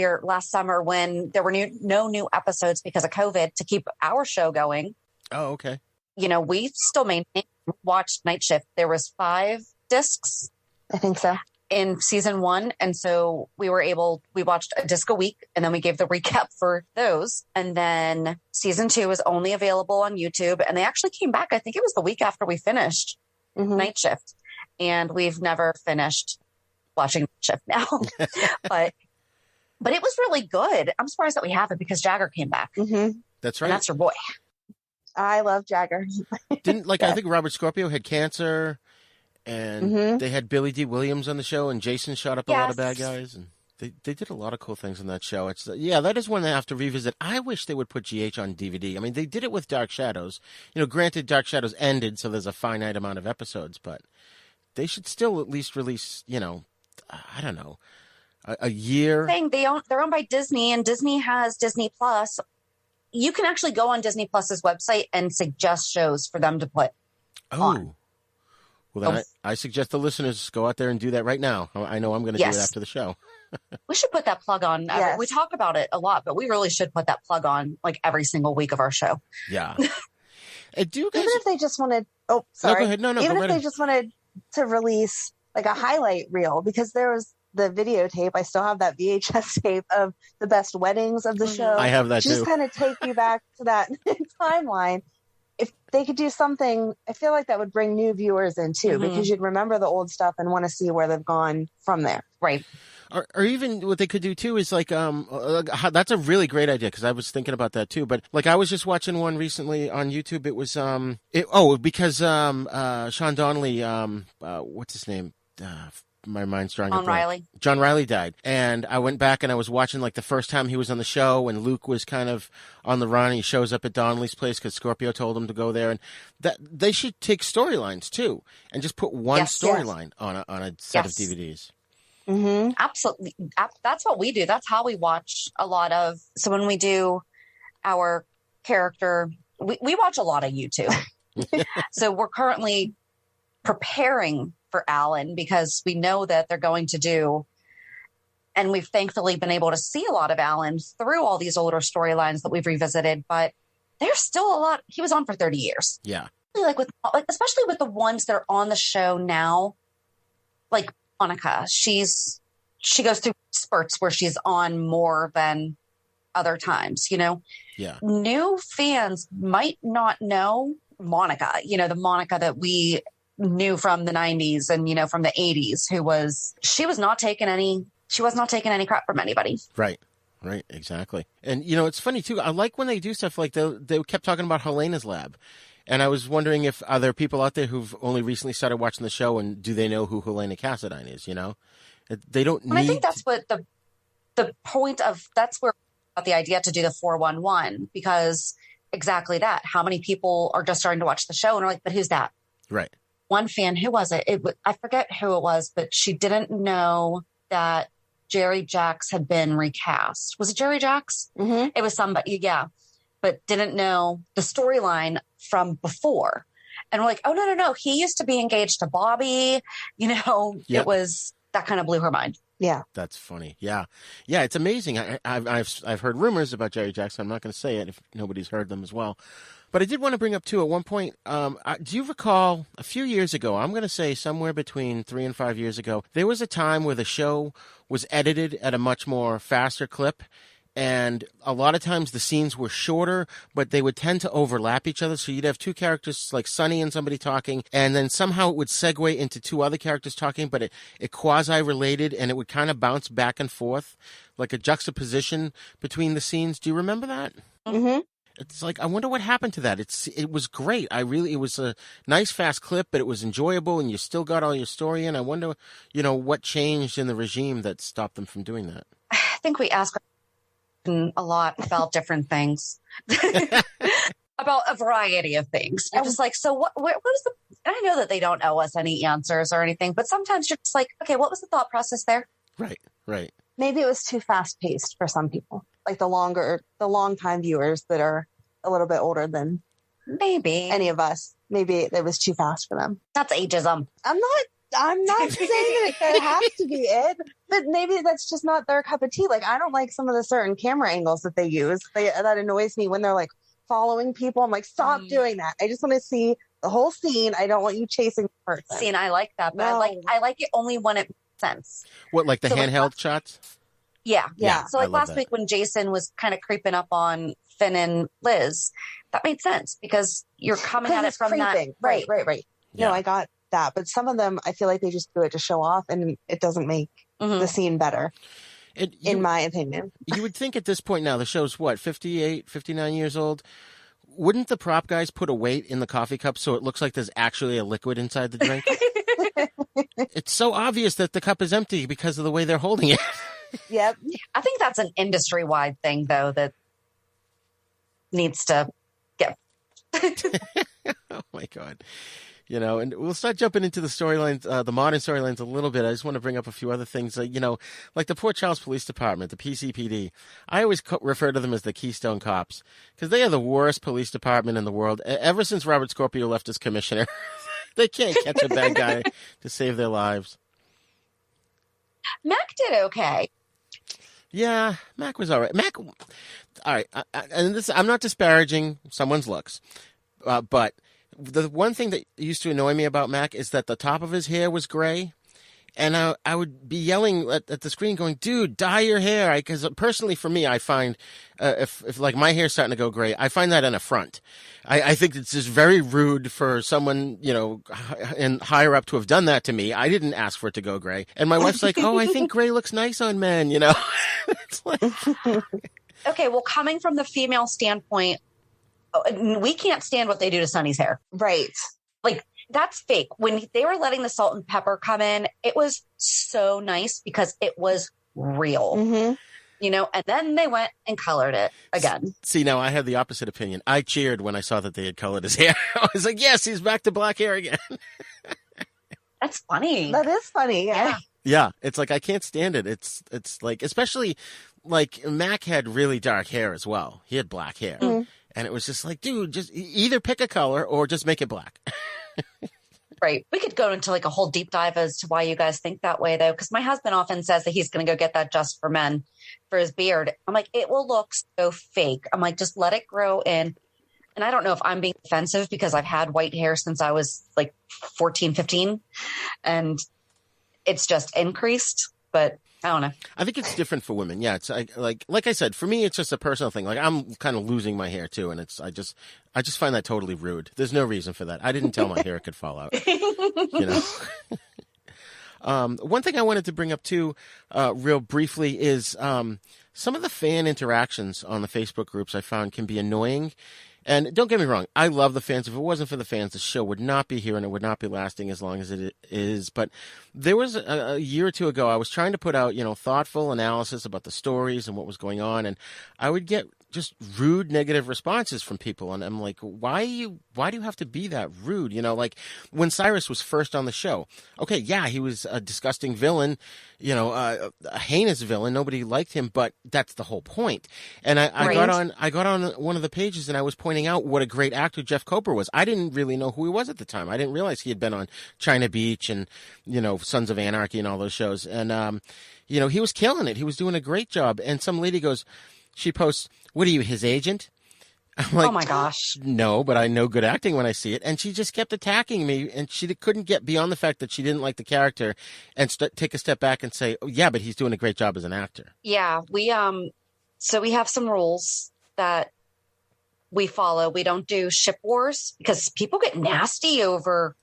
summer when there were no new episodes because of COVID to keep our show going. Oh, okay. We still watched Night Shift. There was 5 discs. I think so. In season 1. And so we watched a disc a week and then we gave the recap for those. And then season 2 was only available on YouTube. And they actually came back. I think it was the week after we finished Night Shift. And we've never finished watching Shift now, but it was really good. I'm surprised that we have it because Jagger came back. Mm-hmm. That's right. And that's your boy. I love Jagger. I think Robert Scorpio had cancer, and they had Billy D. Williams on the show, and Jason shot up a lot of bad guys, and they did a lot of cool things in that show. It's that is one they have to revisit. I wish they would put GH on DVD. I mean, they did it with Dark Shadows. Granted, Dark Shadows ended, so there's a finite amount of episodes, but they should still at least release, I don't know, a year. They're owned by Disney, and Disney has Disney Plus. You can actually go on Disney Plus's website and suggest shows for them to put on. Well, then I suggest the listeners go out there and do that right now. I know I'm going to do it after the show. We should put that plug on. Yes. We talk about it a lot, but we really should put that plug on like every single week of our show. Yeah. Do you guys... Even if they just wanted, oh, sorry. No, go ahead. No, Even go if right they ahead. just wanted to release like a highlight reel, because there was the videotape. I still have that VHS tape of the best weddings of the show. I have that too. Just kind of take you back to that timeline. If they could do something, I feel like that would bring new viewers in too, because you'd remember the old stuff and want to see where they've gone from there. Right. Or even what they could do too is like, that's a really great idea, because I was thinking about that too. But like I was just watching one recently on YouTube. It was because Sean Donnelly, what's his name? My mind's drawing a blank. Riley. John Riley died, and I went back and I was watching like the first time he was on the show, and Luke was kind of on the run. He shows up at Donnelly's place because Scorpio told him to go there, and that they should take storylines too and just put one storyline on a set of DVDs. Mm-hmm. Absolutely. That's what we do. That's how we watch a lot of. So when we do our character, we watch a lot of YouTube. So we're currently preparing for Alan, because we know that they're going to do, and we've thankfully been able to see a lot of Alan through all these older storylines that we've revisited, but there's still a lot. He was on for 30 years. Yeah. Especially with the ones that are on the show now, like Monica, she goes through spurts where she's on more than other times, Yeah. New fans might not know Monica, the Monica that we knew from the 90s and, from the 80s, she was not taking any crap from anybody. Right, exactly. And, it's funny too. I like when they do stuff like they kept talking about Helena's Lab. And I was wondering if are there people out there who've only recently started watching the show, and do they know who Helena Cassadine is, They don't need... And I think that's what the point of, that's where the idea to do the 411, because exactly that. How many people are just starting to watch the show and are like, but who's that? Right. One fan, who was it? I forget who it was, but she didn't know that Jerry Jacks had been recast. Was it Jerry Jacks? Mm-hmm. It was somebody, yeah, but didn't know the storyline from before. And we're like, oh, no. He used to be engaged to Bobby. Yep. It was, that kind of blew her mind. Yeah. That's funny. Yeah. Yeah, it's amazing. I've heard rumors about Jerry Jacks. I'm not going to say it if nobody's heard them as well. But I did want to bring up, too, at one point, do you recall a few years ago, I'm going to say somewhere between 3 and 5 years ago, there was a time where the show was edited at a much more faster clip, and a lot of times the scenes were shorter, but they would tend to overlap each other. So you'd have two characters like Sonny and somebody talking, and then somehow it would segue into two other characters talking, but it quasi-related, and it would kind of bounce back and forth, like a juxtaposition between the scenes. Do you remember that? Mm-hmm. It's like, I wonder what happened to that. It was great. It was a nice fast clip, but it was enjoyable, and you still got all your story in. I wonder, what changed in the regime that stopped them from doing that. I think we ask a lot about different things, about a variety of things. I was like, so what is the, and I know that they don't owe us any answers or anything, but sometimes you're just like, okay, what was the thought process there? Right. Maybe it was too fast paced for some people, like the long time viewers that are a little bit older than maybe any of us. Maybe it was too fast for them. That's ageism. I'm not saying that it has to be it, but maybe that's just not their cup of tea. Like, I don't like some of the certain camera angles that they use. That annoys me when they're like following people. I'm like, stop doing that. I just want to see the whole scene. I don't want you chasing the person. See, and I like that, but No. I like it only when it makes sense. What, like the handheld shots? Yeah. So like last that. week when Jason was kind of creeping up on Finn and Liz, that made sense because you're coming at it from creeping. that. Right. Yeah. No, I got that. But some of them, I feel like they just do it to show off, and it doesn't make the scene better, in my opinion. You would think at this point now, the show's 58, 59 years old. Wouldn't the prop guys put a weight in the coffee cup so it looks like there's actually a liquid inside the drink? It's so obvious that the cup is empty because of the way they're holding it. Yep. I think that's an industry-wide thing, though, that needs to get. Oh, my God. And we'll start jumping into the storylines, the modern storylines a little bit. I just want to bring up a few other things. Like the Port Charles Police Department, the PCPD. I always refer to them as the Keystone Cops because they are the worst police department in the world. Ever since Robert Scorpio left as commissioner, They can't catch a bad guy to save their lives. Mac did okay. Yeah, Mac was all right. All right, and this, I'm not disparaging someone's looks, but the one thing that used to annoy me about Mac is that the top of his hair was gray. And I would be yelling at the screen going, dude, dye your hair. Because personally for me, I find if like my hair's starting to go gray, I find that an affront. I think it's just very rude for someone, and higher up to have done that to me. I didn't ask for it to go gray. And my wife's like, oh, I think gray looks nice on men, It's like... Okay, well, coming from the female standpoint, we can't stand what they do to Sonny's hair. Right. Like, that's fake. When they were letting the salt and pepper come in, it was so nice because it was real, and then they went and colored it again. See, now I had the opposite opinion. I cheered when I saw that they had colored his hair. I was like, yes, he's back to black hair again. That's funny. That is funny. Yeah. Yeah. It's like, I can't stand it. It's like, especially like Mac had really dark hair as well. He had black hair. Mm-hmm. And it was just like, dude, just either pick a color or just make it black. Right. We could go into like a whole deep dive as to why you guys think that way, though, because my husband often says that he's going to go get that Just for Men for his beard. I'm like, it will look so fake. I'm like, just let it grow in. And I don't know if I'm being offensive because I've had white hair since I was like 14, 15, and it's just increased. But I don't know. I think it's different for women. Yeah, it's like I said, for me, it's just a personal thing. Like I'm kind of losing my hair too, and I just find that totally rude. There's no reason for that. I didn't tell my hair it could fall out. One thing I wanted to bring up too, real briefly, is some of the fan interactions on the Facebook groups I found can be annoying. And don't get me wrong, I love the fans. If it wasn't for the fans, the show would not be here and it would not be lasting as long as it is. But there was a year or two ago, I was trying to put out, thoughtful analysis about the stories and what was going on. And I would get just rude, negative responses from people. And I'm like, why do you have to be that rude? Like when Cyrus was first on the show, okay, yeah, he was a disgusting villain, a heinous villain. Nobody liked him, but that's the whole point. And I got on one of the pages and I was pointing out what a great actor Jeff Koper was. I didn't really know who he was at the time. I didn't realize he had been on China Beach and, Sons of Anarchy and all those shows. And, he was killing it. He was doing a great job. And some lady she posts, what are you, his agent? I'm like, oh my gosh. No, but I know good acting when I see it. And she just kept attacking me, and she couldn't get beyond the fact that she didn't like the character and take a step back and say, oh, yeah, but he's doing a great job as an actor. Yeah, we have some rules that we follow. We don't do ship wars because people get nasty over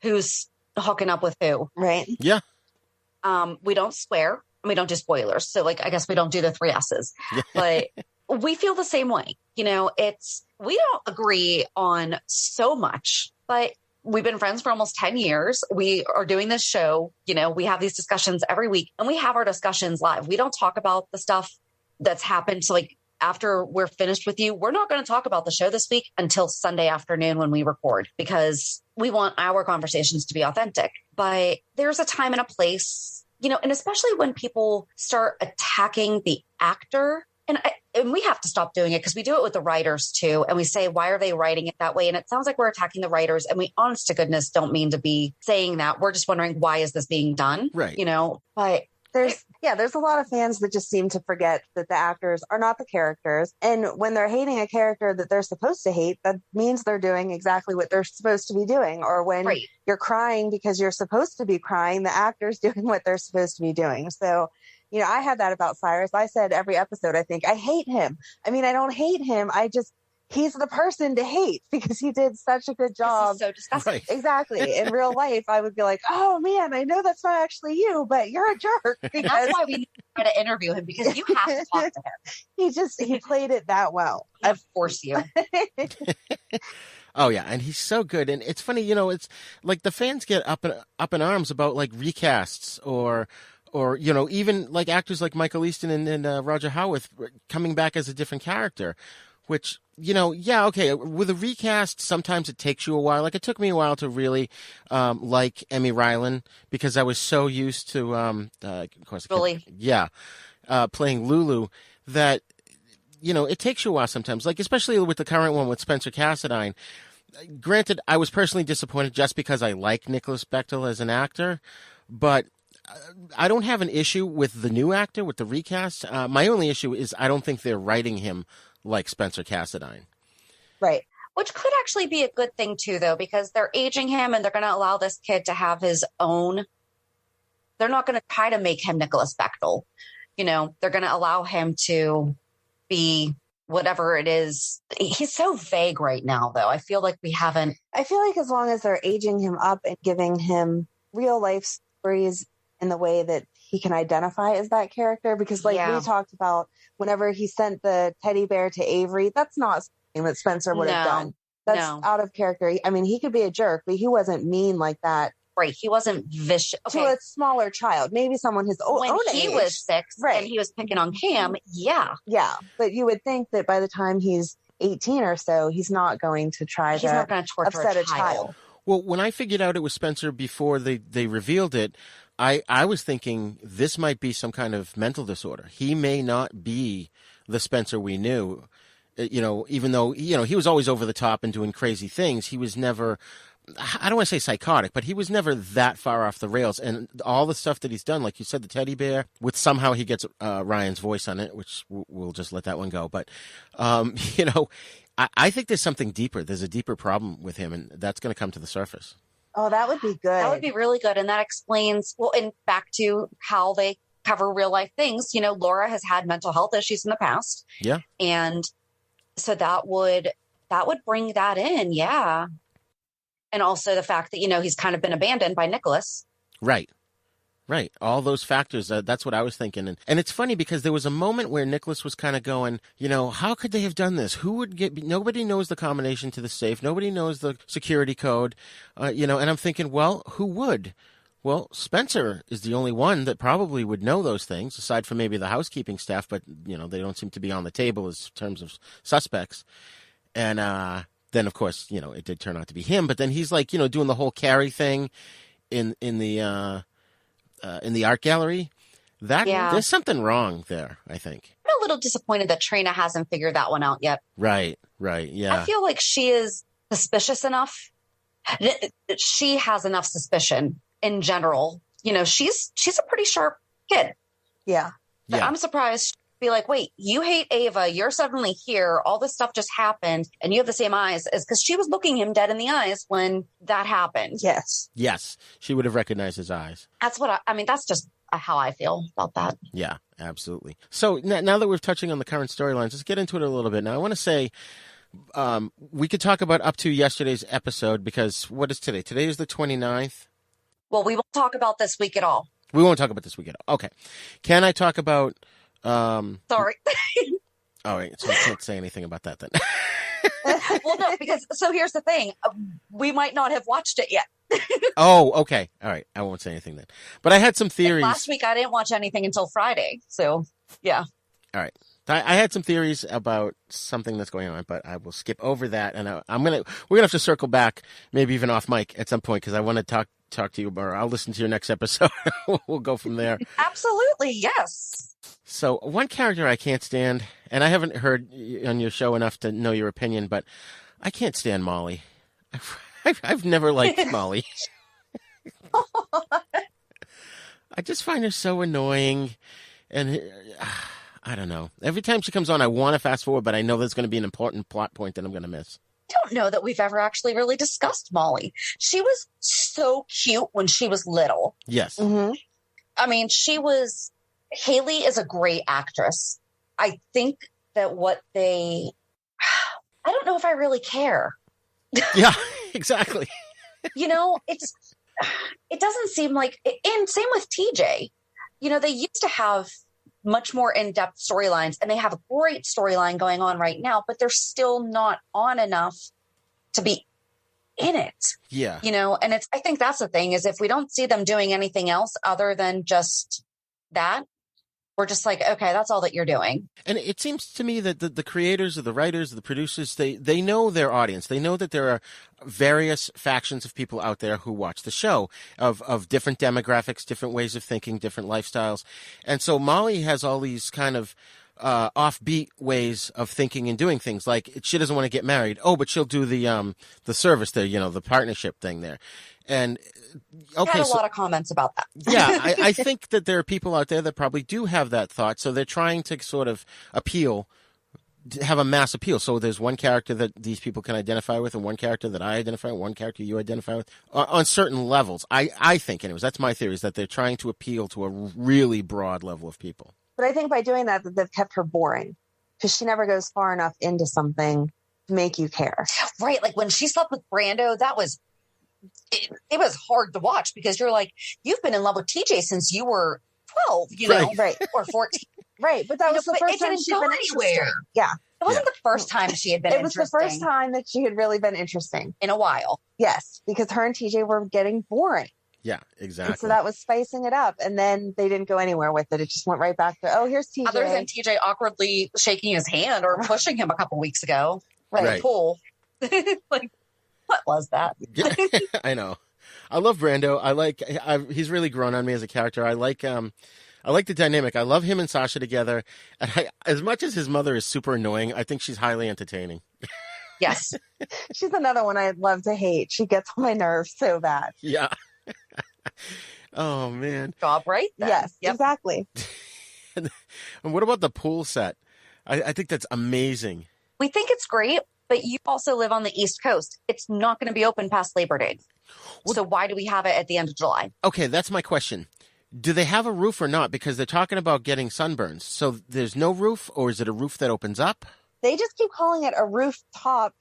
who's hooking up with who. Right. Yeah. We don't swear. We don't do spoilers. So I guess we don't do the 3 S's, but we feel the same way. We don't agree on so much, but we've been friends for almost 10 years. We are doing this show. We have these discussions every week and we have our discussions live. We don't talk about the stuff that's happened. So after we're finished with you, we're not going to talk about the show this week until Sunday afternoon when we record, because we want our conversations to be authentic. But there's a time and a place, and especially when people start attacking the actor, and we have to stop doing it because we do it with the writers too. And we say, why are they writing it that way? And it sounds like we're attacking the writers, and we honest to goodness don't mean to be saying that. We're just wondering, why is this being done? Right. But there's a lot of fans that just seem to forget that the actors are not the characters. And when they're hating a character that they're supposed to hate, that means they're doing exactly what they're supposed to be doing. Or when you're crying because you're supposed to be crying, the actor's doing what they're supposed to be doing. So, I had that about Cyrus. I said every episode, I think, I hate him. I mean, I don't hate him. He's the person to hate because he did such a good job. He's so disgusting. Right. Exactly. In real life, I would be like, oh man, I know that's not actually you, but you're a jerk. That's why we need to try to interview him, because you have to talk to him. He played it that well. I'd force you. Oh yeah, and he's so good. And it's funny, it's like the fans get up in arms about like recasts or even like actors like Michael Easton and Roger Howarth coming back as a different character. Which, okay, with a recast, sometimes it takes you a while. Like, it took me a while to really like Emmy Rylan, because I was so used to, of course, Lily. Playing Lulu, that, it takes you a while sometimes. Like, especially with the current one with Spencer Cassadine, granted, I was personally disappointed just because I like Nicholas Bechtel as an actor, but I don't have an issue with the new actor, with the recast. My only issue is I don't think they're writing him like Spencer Cassadine. Right. Which could actually be a good thing, too, though, because they're aging him and they're going to allow this kid to have his own. They're not going to try to make him Nicholas Bechtel. They're going to allow him to be whatever it is. He's so vague right now, though. I feel like as long as they're aging him up and giving him real life stories in the way that he can identify as that character, because we talked about whenever he sent the teddy bear to Avery, that's not something that Spencer would have done. That's out of character. I mean, he could be a jerk, but he wasn't mean like that. Right. He wasn't vicious. Okay. To a smaller child, maybe someone his own age. When he was 6 and he was picking on Cam, yeah. Yeah. But you would think that by the time he's 18 or so, he's not going to try to upset a child. Well, when I figured out it was Spencer before they revealed it, I was thinking this might be some kind of mental disorder. He may not be the Spencer we knew, even though, he was always over the top and doing crazy things. He was never, I don't want to say psychotic, but he was never that far off the rails. And all the stuff that he's done, like you said, the teddy bear, with somehow he gets Ryan's voice on it, which we'll just let that one go. But, I think there's something deeper. There's a deeper problem with him, and that's going to come to the surface. Oh, that would be good. That would be really good. And that explains, and back to how they cover real life things. Laura has had mental health issues in the past. Yeah. And so that would bring that in. Yeah. And also the fact that, he's kind of been abandoned by Nicholas. Right. Right. All those factors. That's what I was thinking. And it's funny because there was a moment where Nicholas was kind of going, how could they have done this? Who would nobody knows the combination to the safe. Nobody knows the security code. And I'm thinking, well, who would? Well, Spencer is the only one that probably would know those things, aside from maybe the housekeeping staff. But, they don't seem to be on the table as terms of suspects. And then, of course, it did turn out to be him. But then he's like, doing the whole Carrie thing in the art gallery. There's something wrong there, I think. I'm a little disappointed that Trina hasn't figured that one out yet. Right, yeah. I feel like she is suspicious enough. She has enough suspicion in general. She's a pretty sharp kid. Yeah. I'm surprised she'd be like, wait, you hate Ava. You're suddenly here. All this stuff just happened. And you have the same eyes, as because she was looking him dead in the eyes when that happened. Yes. She would have recognized his eyes. That's what that's just how I feel about that. Yeah, absolutely. So now that we're touching on the current storylines, let's get into it a little bit. Now, I want to say we could talk about up to yesterday's episode because what is today? Today is the 29th. Well, we won't talk about this week at all. We won't talk about this week at all. Okay. Can I talk about... Sorry. All right. So I can't say anything about that then. Well, no, because here's the thing. We might not have watched it yet. Oh, okay. All right. I won't say anything then. But I had some theories. Last week I didn't watch anything until Friday. So, yeah. All right. I had some theories about something that's going on, but I will skip over that. And we're going to have to circle back, maybe even off mic at some point, because I want to talk to you, or I'll listen to your next episode. We'll go from there. Absolutely. Yes. So one character I can't stand, and I haven't heard on your show enough to know your opinion, but I can't stand Molly. I've never liked Molly. I just find her so annoying, and I don't know. Every time she comes on, I want to fast forward, but I know there's going to be an important plot point that I'm going to miss. I don't know that we've ever actually really discussed Molly. She was so cute when she was little. Yes. Mm-hmm. I mean, Haley is a great actress. I think that I don't know if I really care. Yeah, exactly. It doesn't seem like, and same with TJ. They used to have much more in-depth storylines, and they have a great storyline going on right now, but they're still not on enough to be in it. Yeah. And I think that's the thing, is if we don't see them doing anything else other than just that, we're just like, okay, that's all that you're doing. And it seems to me that the creators or the writers, the producers, they know their audience. They know that there are various factions of people out there who watch the show of different demographics, different ways of thinking, different lifestyles. And so Molly has all these kind of offbeat ways of thinking and doing things. Like she doesn't want to get married. Oh, but she'll do the service there, the partnership thing there. And okay, had a lot of comments about that. Yeah, I think that there are people out there that probably do have that thought. So they're trying to sort of have a mass appeal. So there's one character that these people can identify with and one character that I identify with, one character you identify with on certain levels. I think anyways, that's my theory, is that they're trying to appeal to a really broad level of people. But I think by doing that they've kept her boring because she never goes far enough into something to make you care. Right. Like when she slept with Brando, that was, it was hard to watch because you're like, you've been in love with TJ since you were 12, right. Or 14. Right, but that was the first time she'd been anywhere. Yeah. It wasn't the first time she had been interesting. It was the first time that she had really been interesting. In a while. Yes, because her and TJ were getting boring. Yeah, exactly. And so that was spicing it up. And then they didn't go anywhere with it. It just went right back to, oh, here's TJ. Other than TJ awkwardly shaking his hand or pushing him a couple weeks ago. Right. Pool. Like, what was that? Yeah, I know. I love Brando. He's really grown on me as a character. I like the dynamic. I love him and Sasha together. And as much as his mother is super annoying, I think she's highly entertaining. Yes. She's another one I'd love to hate. She gets on my nerves so bad. Yeah. Oh, man. Job right then. Yes, exactly. And what about the pool set? I think that's amazing. We think it's great, but you also live on the East Coast. It's not going to be open past Labor Day. So why do we have it at the end of July? Okay, that's my question. Do they have a roof or not? Because they're talking about getting sunburns. So there's no roof, or is it a roof that opens up? They just keep calling it a rooftop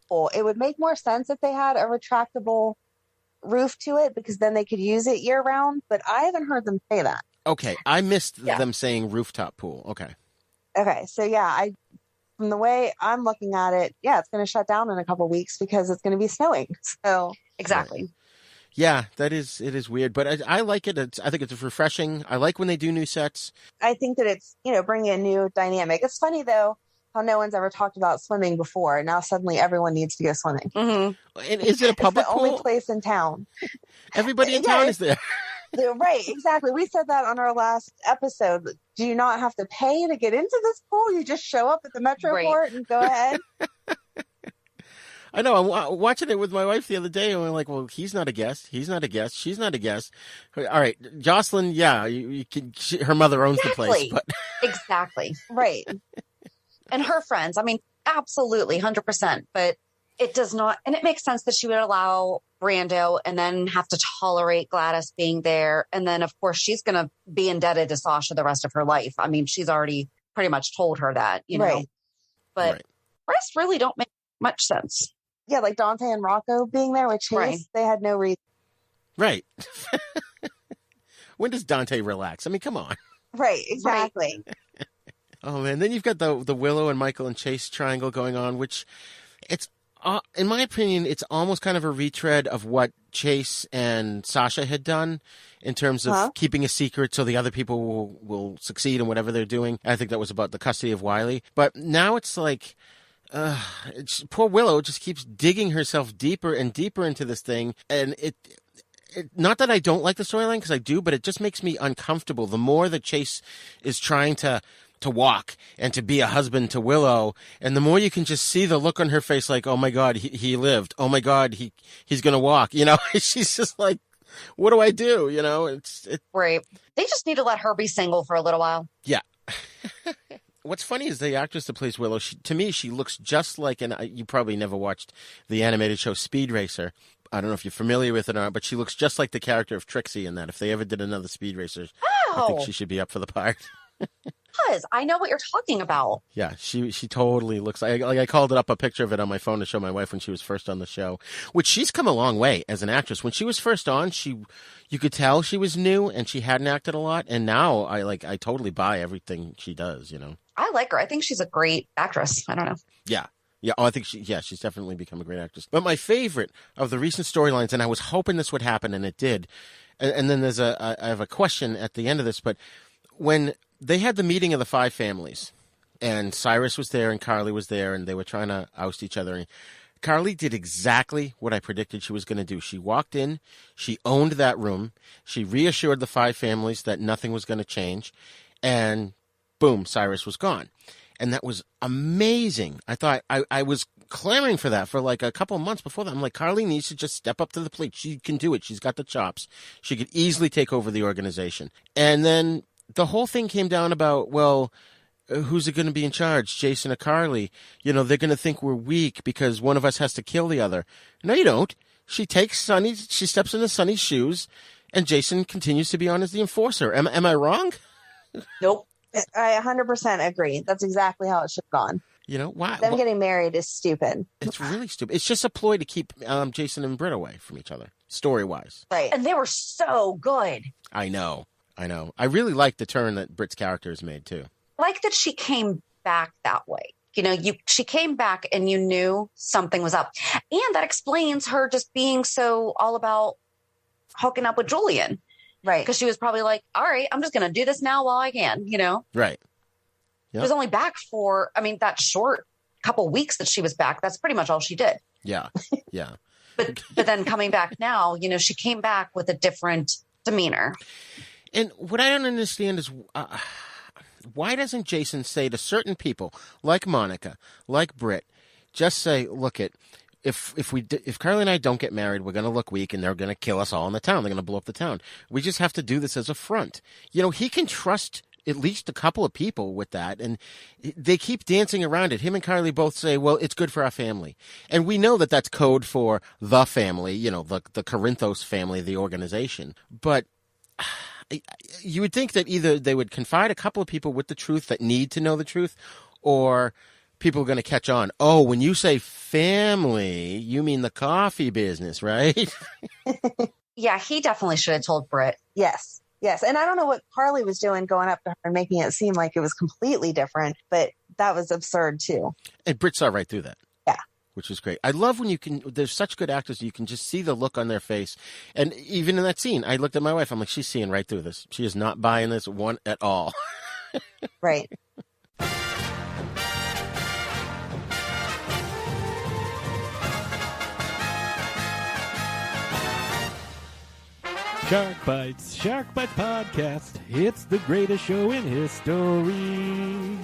pool. It would make more sense if they had a retractable roof to it, because then they could use it year round. But I haven't heard them say that. Okay, I missed them saying rooftop pool. Okay, so yeah, from the way I'm looking at it, it's going to shut down in a couple of weeks because it's going to be snowing. So exactly. Yeah, it is weird, but I like it. I think it's refreshing. I like when they do new sets. I think that it's, bringing a new dynamic. It's funny, though, how no one's ever talked about swimming before. And now suddenly everyone needs to go swimming. Mm-hmm. And is it a public pool? It's the only place in town. Everybody in town is there. Right, exactly. We said that on our last episode. Do you not have to pay to get into this pool? You just show up at the Metroport and go ahead. I know. I'm watching it with my wife the other day, and we're like, well, he's not a guest. He's not a guest. She's not a guest. All right. Jocelyn, you can, her mother owns the place. But... Exactly. Right. And her friends, I mean, absolutely, 100%. But it does not, and it makes sense that she would allow Brando and then have to tolerate Gladys being there. And then, of course, she's going to be indebted to Sasha the rest of her life. I mean, she's already pretty much told her that, know. But rest really don't make much sense. Yeah, like Dante and Rocco being there with Chase, they had no reason. Right. When does Dante relax? I mean, come on. Right, exactly. Right. Oh, man. Then you've got the Willow and Michael and Chase triangle going on, which it's, in my opinion, it's almost kind of a retread of what Chase and Sasha had done in terms of keeping a secret so the other people will succeed in whatever they're doing. I think that was about the custody of Wiley. But now it's like... poor Willow just keeps digging herself deeper and deeper into this thing, and it not that I don't like the storyline, because I do, but it just makes me uncomfortable. The more that Chase is trying to walk and to be a husband to Willow, and the more you can just see the look on her face, like, oh my God, he lived. Oh my God, he's gonna walk. She's just like, what do I do? It's right. They just need to let her be single for a little while. Yeah. What's funny is the actress that plays Willow, to me, she looks just like, and you probably never watched the animated show Speed Racer. I don't know if you're familiar with it or not, but she looks just like the character of Trixie in that. If they ever did another Speed Racer, I think she should be up for the part. Because I know what you're talking about. Yeah, she totally looks like I called it up a picture of it on my phone to show my wife when she was first on the show, which she's come a long way as an actress. When she was first on, you could tell she was new and she hadn't acted a lot, and now I totally buy everything she does, I like her. I think she's a great actress. I don't know. Yeah. Yeah. Oh, I think she's definitely become a great actress. But my favorite of the recent storylines, and I was hoping this would happen, and it did. And then I have a question at the end of this, but when they had the meeting of the 5 families, and Cyrus was there and Carly was there, and they were trying to oust each other. And Carly did exactly what I predicted she was going to do. She walked in, she owned that room, she reassured the 5 families that nothing was going to change, and boom, Cyrus was gone. And that was amazing. I thought I was clamoring for that for like a couple of months before that. I'm like, Carly needs to just step up to the plate. She can do it. She's got the chops. She could easily take over the organization. And then the whole thing came down about, well, who's it going to be in charge, Jason or Carly? You know, they're going to think we're weak because one of us has to kill the other. No, you don't. She takes Sonny, she steps into Sonny's shoes, and Jason continues to be on as the enforcer. Am I wrong? Nope. I 100% agree. That's exactly how it should have gone. You know, why? Them getting married is stupid. It's really stupid. It's just a ploy to keep Jason and Britt away from each other, story-wise. Right. And they were so good. I know. I really like the turn that Britt's character has made, too. Like that she came back that way. You know, she came back and you knew something was up. And that explains her just being so all about hooking up with Julian. Right. Because she was probably like, all right, I'm just going to do this now while I can, you know? Right. Yep. She was only back for, that short couple weeks that she was back. That's pretty much all she did. Yeah. Yeah. But then coming back now, you know, she came back with a different demeanor. And what I don't understand is why doesn't Jason say to certain people like Monica, like Britt, just say, look if Carly and I don't get married, we're going to look weak and they're going to kill us all in the town. They're going to blow up the town. We just have to do this as a front. You know, he can trust at least a couple of people with that. And they keep dancing around it. Him and Carly both say, well, it's good for our family. And we know that that's code for the family, you know, the Corinthos family, the organization. But you would think that either they would confide a couple of people with the truth that need to know the truth, or people are going to catch on. Oh, when you say family, you mean the coffee business, right? Yeah, he definitely should have told Britt. Yes. And I don't know what Carly was doing going up to her and making it seem like it was completely different, but that was absurd too. And Britt saw right through that. Yeah. Which was great. I love when there's such good actors, you can just see the look on their face. And even in that scene, I looked at my wife, I'm like, she's seeing right through this. She is not buying this one at all. Right. Shark Bites Podcast. It's the greatest show in history.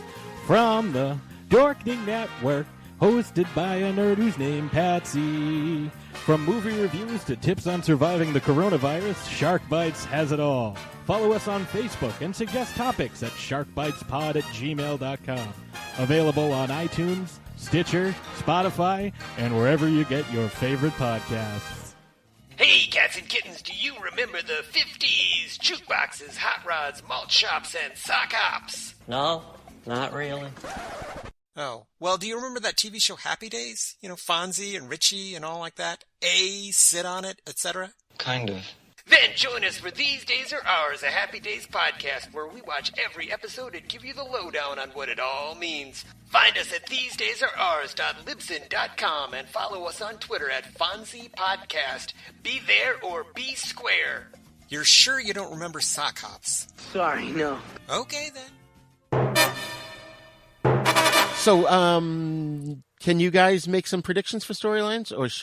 From the Dorkening Network, hosted by a nerd who's named Patsy. From movie reviews to tips on surviving the coronavirus, Shark Bites has it all. Follow us on Facebook and suggest topics at sharkbitespod@gmail.com. Available on iTunes, Stitcher, Spotify, and wherever you get your favorite podcasts. Hey, cats and kittens, do you remember the 50s? Jukeboxes, hot rods, malt shops, and sock hops. No, not really. Oh, well, do you remember that TV show Happy Days? You know, Fonzie and Richie and all like that? Sit on it, etc.? Kind of. Then join us for These Days Are Ours, a Happy Days podcast where we watch every episode and give you the lowdown on what it all means. Find us at thesedaysareours.libsyn.com and follow us on Twitter at Fonzie Podcast. Be there or be square. You're sure you don't remember sock hops? Sorry, no. Okay, then. So, can you guys make some predictions for storylines, or is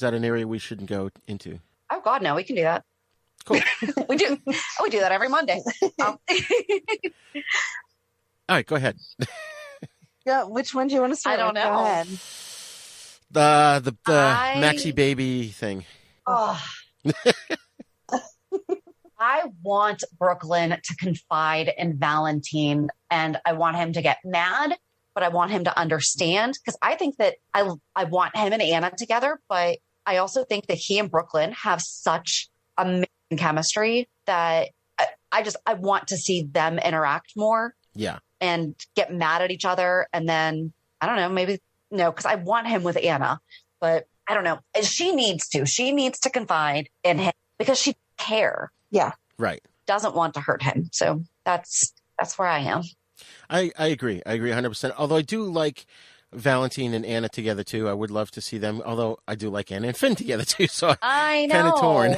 that an area we shouldn't go into? Oh, God, no, we can do that. Cool. We do that every Monday. All right, go ahead. Yeah, which one do you want to start? I don't with? know. Go ahead. The Maxi baby thing. Oh. I want Brooklyn to confide in Valentine, and I want him to get mad, but I want him to understand, because I think that I want him and Anna together, but I also think that he and Brooklyn have such amazing chemistry that I want to see them interact more. Yeah. And get mad at each other. And then, I don't know, maybe, no, because I want him with Anna, but I don't know. She needs to confide in him because she cares. Yeah. Right. Doesn't want to hurt him. So that's where I am. I agree. I agree 100%. Although I do like Valentine and Anna together too. I would love to see them. Although I do like Anna and Finn together too. So I know. Kind of torn.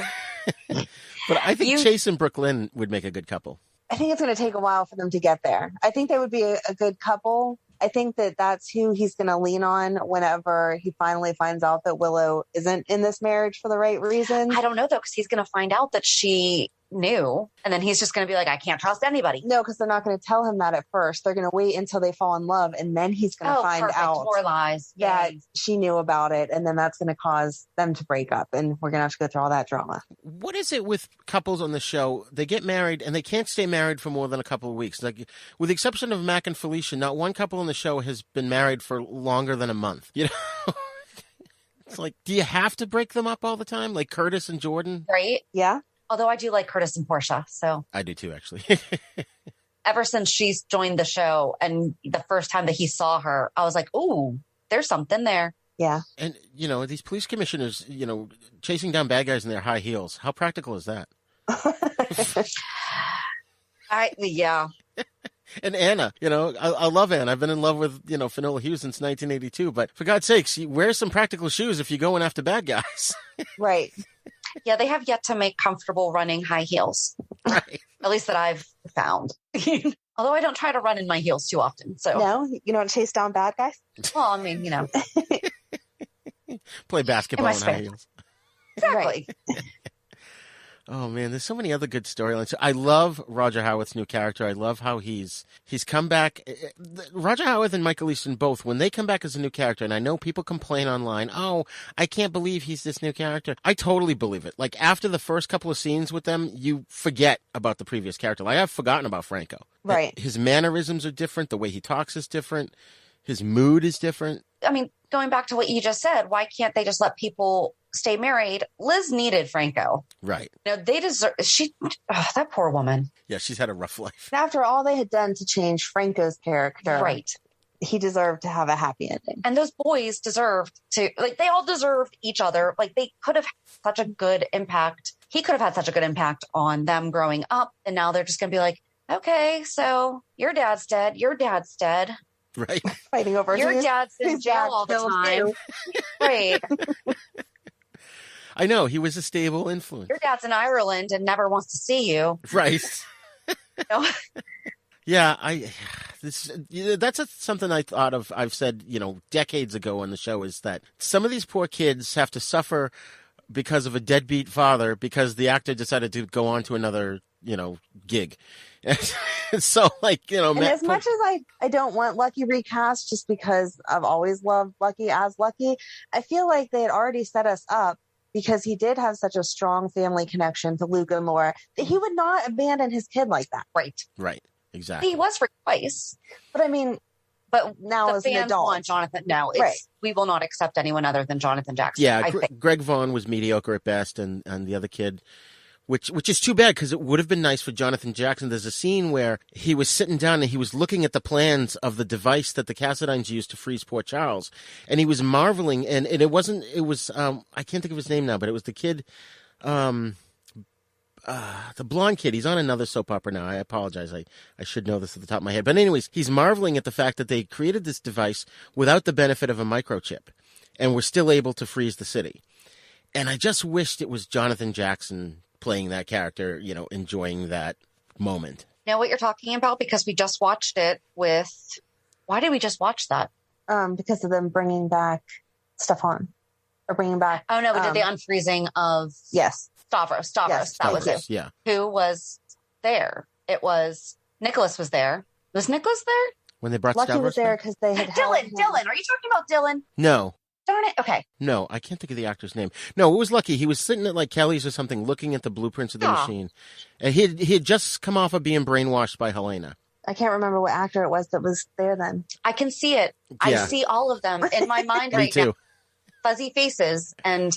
But I think Chase and Brooklyn would make a good couple. I think it's going to take a while for them to get there. I think they would be a good couple. I think that that's who he's going to lean on whenever he finally finds out that Willow isn't in this marriage for the right reason. I don't know, though, because he's going to find out that she knew. And then he's just going to be like, I can't trust anybody. No, because they're not going to tell him that at first. They're going to wait until they fall in love, and then he's going to find out more lies. that she knew about it, and then that's going to cause them to break up, and we're going to have to go through all that drama. What is it with couples on the show? They get married, and they can't stay married for more than a couple of weeks. Like, with the exception of Mac and Felicia, not one couple on the show has been married for longer than a month. You know? It's like, do you have to break them up all the time? Like Curtis and Jordan? Right? Yeah. Although I do like Curtis and Portia, so. I do too, actually. Ever since she's joined the show and the first time that he saw her, I was like, ooh, there's something there. Yeah. And, you know, these police commissioners, you know, chasing down bad guys in their high heels. How practical is that? Yeah. And Anna, you know, I love Anna. I've been in love with, you know, Finola Hughes since 1982. But for God's sakes, wear some practical shoes if you're going after bad guys. Right. Yeah, they have yet to make comfortable running high heels. Right. At least that I've found. Although I don't try to run in my heels too often. So no, you don't chase down bad guys? Well, I mean, you know. Play basketball in high heels. Exactly. Right. Oh man, there's so many other good storylines. I love Roger Howarth's new character. I love how he's come back. Roger Howarth and Michael Easton both, when they come back as a new character, and I know people complain online, oh, I can't believe he's this new character. I totally believe it. Like, after the first couple of scenes with them, you forget about the previous character. Like, I've forgotten about Franco. Right. His mannerisms are different. The way he talks is different. His mood is different. I mean, going back to what you just said, why can't they just let people stay married? Liz needed Franco. Right. You know, they deserve, that poor woman. Yeah, she's had a rough life. After all they had done to change Franco's character. Right. He deserved to have a happy ending. And those boys deserved to, like, they all deserved each other. Like, they could have had such a good impact. He could have had such a good impact on them growing up. And now they're just going to be like, okay, so your dad's dead. Your dad's dead. Right. Fighting over your dad's in jail all the time. Right. I know, he was a stable influence. Your dad's in Ireland and never wants to see you. Right. No. Yeah, that's something I thought of. I've said, you know, decades ago on the show, is that some of these poor kids have to suffer because of a deadbeat father because the actor decided to go on to another, you know, gig. So, like, you know, and as much as I don't want Lucky recast just because I've always loved Lucky as Lucky, I feel like they had already set us up because he did have such a strong family connection to Luke and Laura that he would not abandon his kid like that. Right. Right. Exactly. He was for twice. But I mean, but now as an adult. Want Jonathan. No, right. We will not accept anyone other than Jonathan Jackson. Yeah, Greg Vaughn was mediocre at best, and the other kid, which is too bad because it would have been nice for Jonathan Jackson. There's a scene where he was sitting down and he was looking at the plans of the device that the Cassadines used to freeze Port Charles, and he was marveling. And it was I can't think of his name now, but it was the kid, the blonde kid. He's on another soap opera now. I apologize. I should know this at the top of my head. But anyways, he's marveling at the fact that they created this device without the benefit of a microchip and were still able to freeze the city. And I just wished it was Jonathan Jackson playing that character, you know, enjoying that moment. Know what you're talking about? Because we just watched it with... Why did we just watch that? Because of them bringing back Stefan. Or bringing back... Oh, no, we did the unfreezing of... Yes. Stavros. Yes, that was it. Yeah. Who was there? It was... Nicholas was there. Was Nicholas there? When they brought Lucky Stavros was there back? because they had... Dylan. Are you talking about Dylan? No. Darn it. Okay. No, I can't think of the actor's name. No, it was Lucky. He was sitting at like Kelly's or something looking at the blueprints of the machine. And he had just come off of being brainwashed by Helena. I can't remember what actor it was that was there then. I can see it. Yeah. I see all of them in my mind right now. Fuzzy faces. And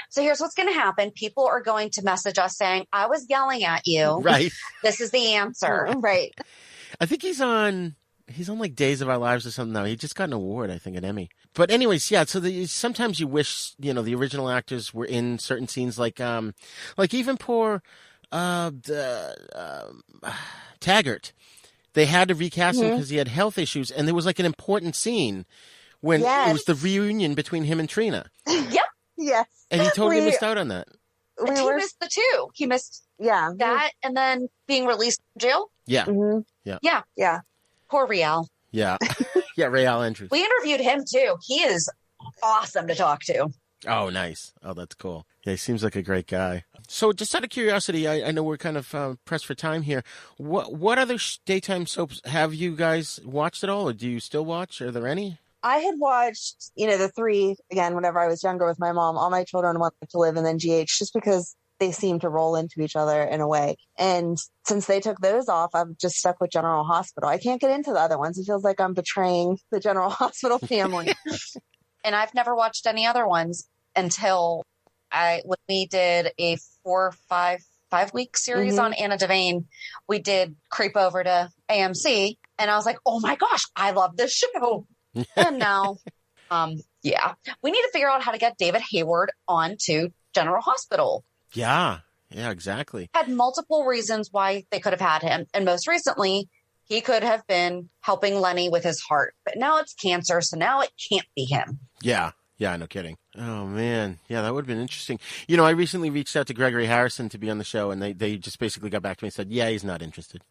so here's what's going to happen. People are going to message us saying, I was yelling at you. Right. This is the answer. Right. I think he's on like Days of Our Lives or something now. He just got an award, I think, an Emmy. But anyways, yeah, so sometimes you wish, you know, the original actors were in certain scenes, like even poor Taggart. They had to recast him because he had health issues, and there was like an important scene when it was the reunion between him and Trina. Yep. Yes. And he totally missed out on that. He missed the two. He missed that and then being released from jail. Yeah. Mm-hmm. Yeah. Poor Rial. Yeah. Yeah, Rial Andrews. We interviewed him too. He is awesome to talk to. Oh, nice. Oh, that's cool. Yeah, he seems like a great guy. So just out of curiosity, I know we're kind of pressed for time here. What other daytime soaps have you guys watched at all, or do you still watch? Are there any? I had watched, the three, again, whenever I was younger with my mom, All My Children Want to Live, and then GH, just because they seem to roll into each other in a way. And since they took those off, I'm just stuck with General Hospital. I can't get into the other ones. It feels like I'm betraying the General Hospital family. And I've never watched any other ones until when we did a 5-week series on Anna Devane. We did creep over to AMC, and I was like, oh my gosh, I love this show. And now, we need to figure out how to get David Hayward onto General Hospital. Yeah, exactly. Had multiple reasons why they could have had him. And most recently, he could have been helping Lenny with his heart. But now it's cancer, so now it can't be him. Yeah, no kidding. Oh, man. Yeah, that would have been interesting. I recently reached out to Gregory Harrison to be on the show, and they just basically got back to me and said, yeah, he's not interested.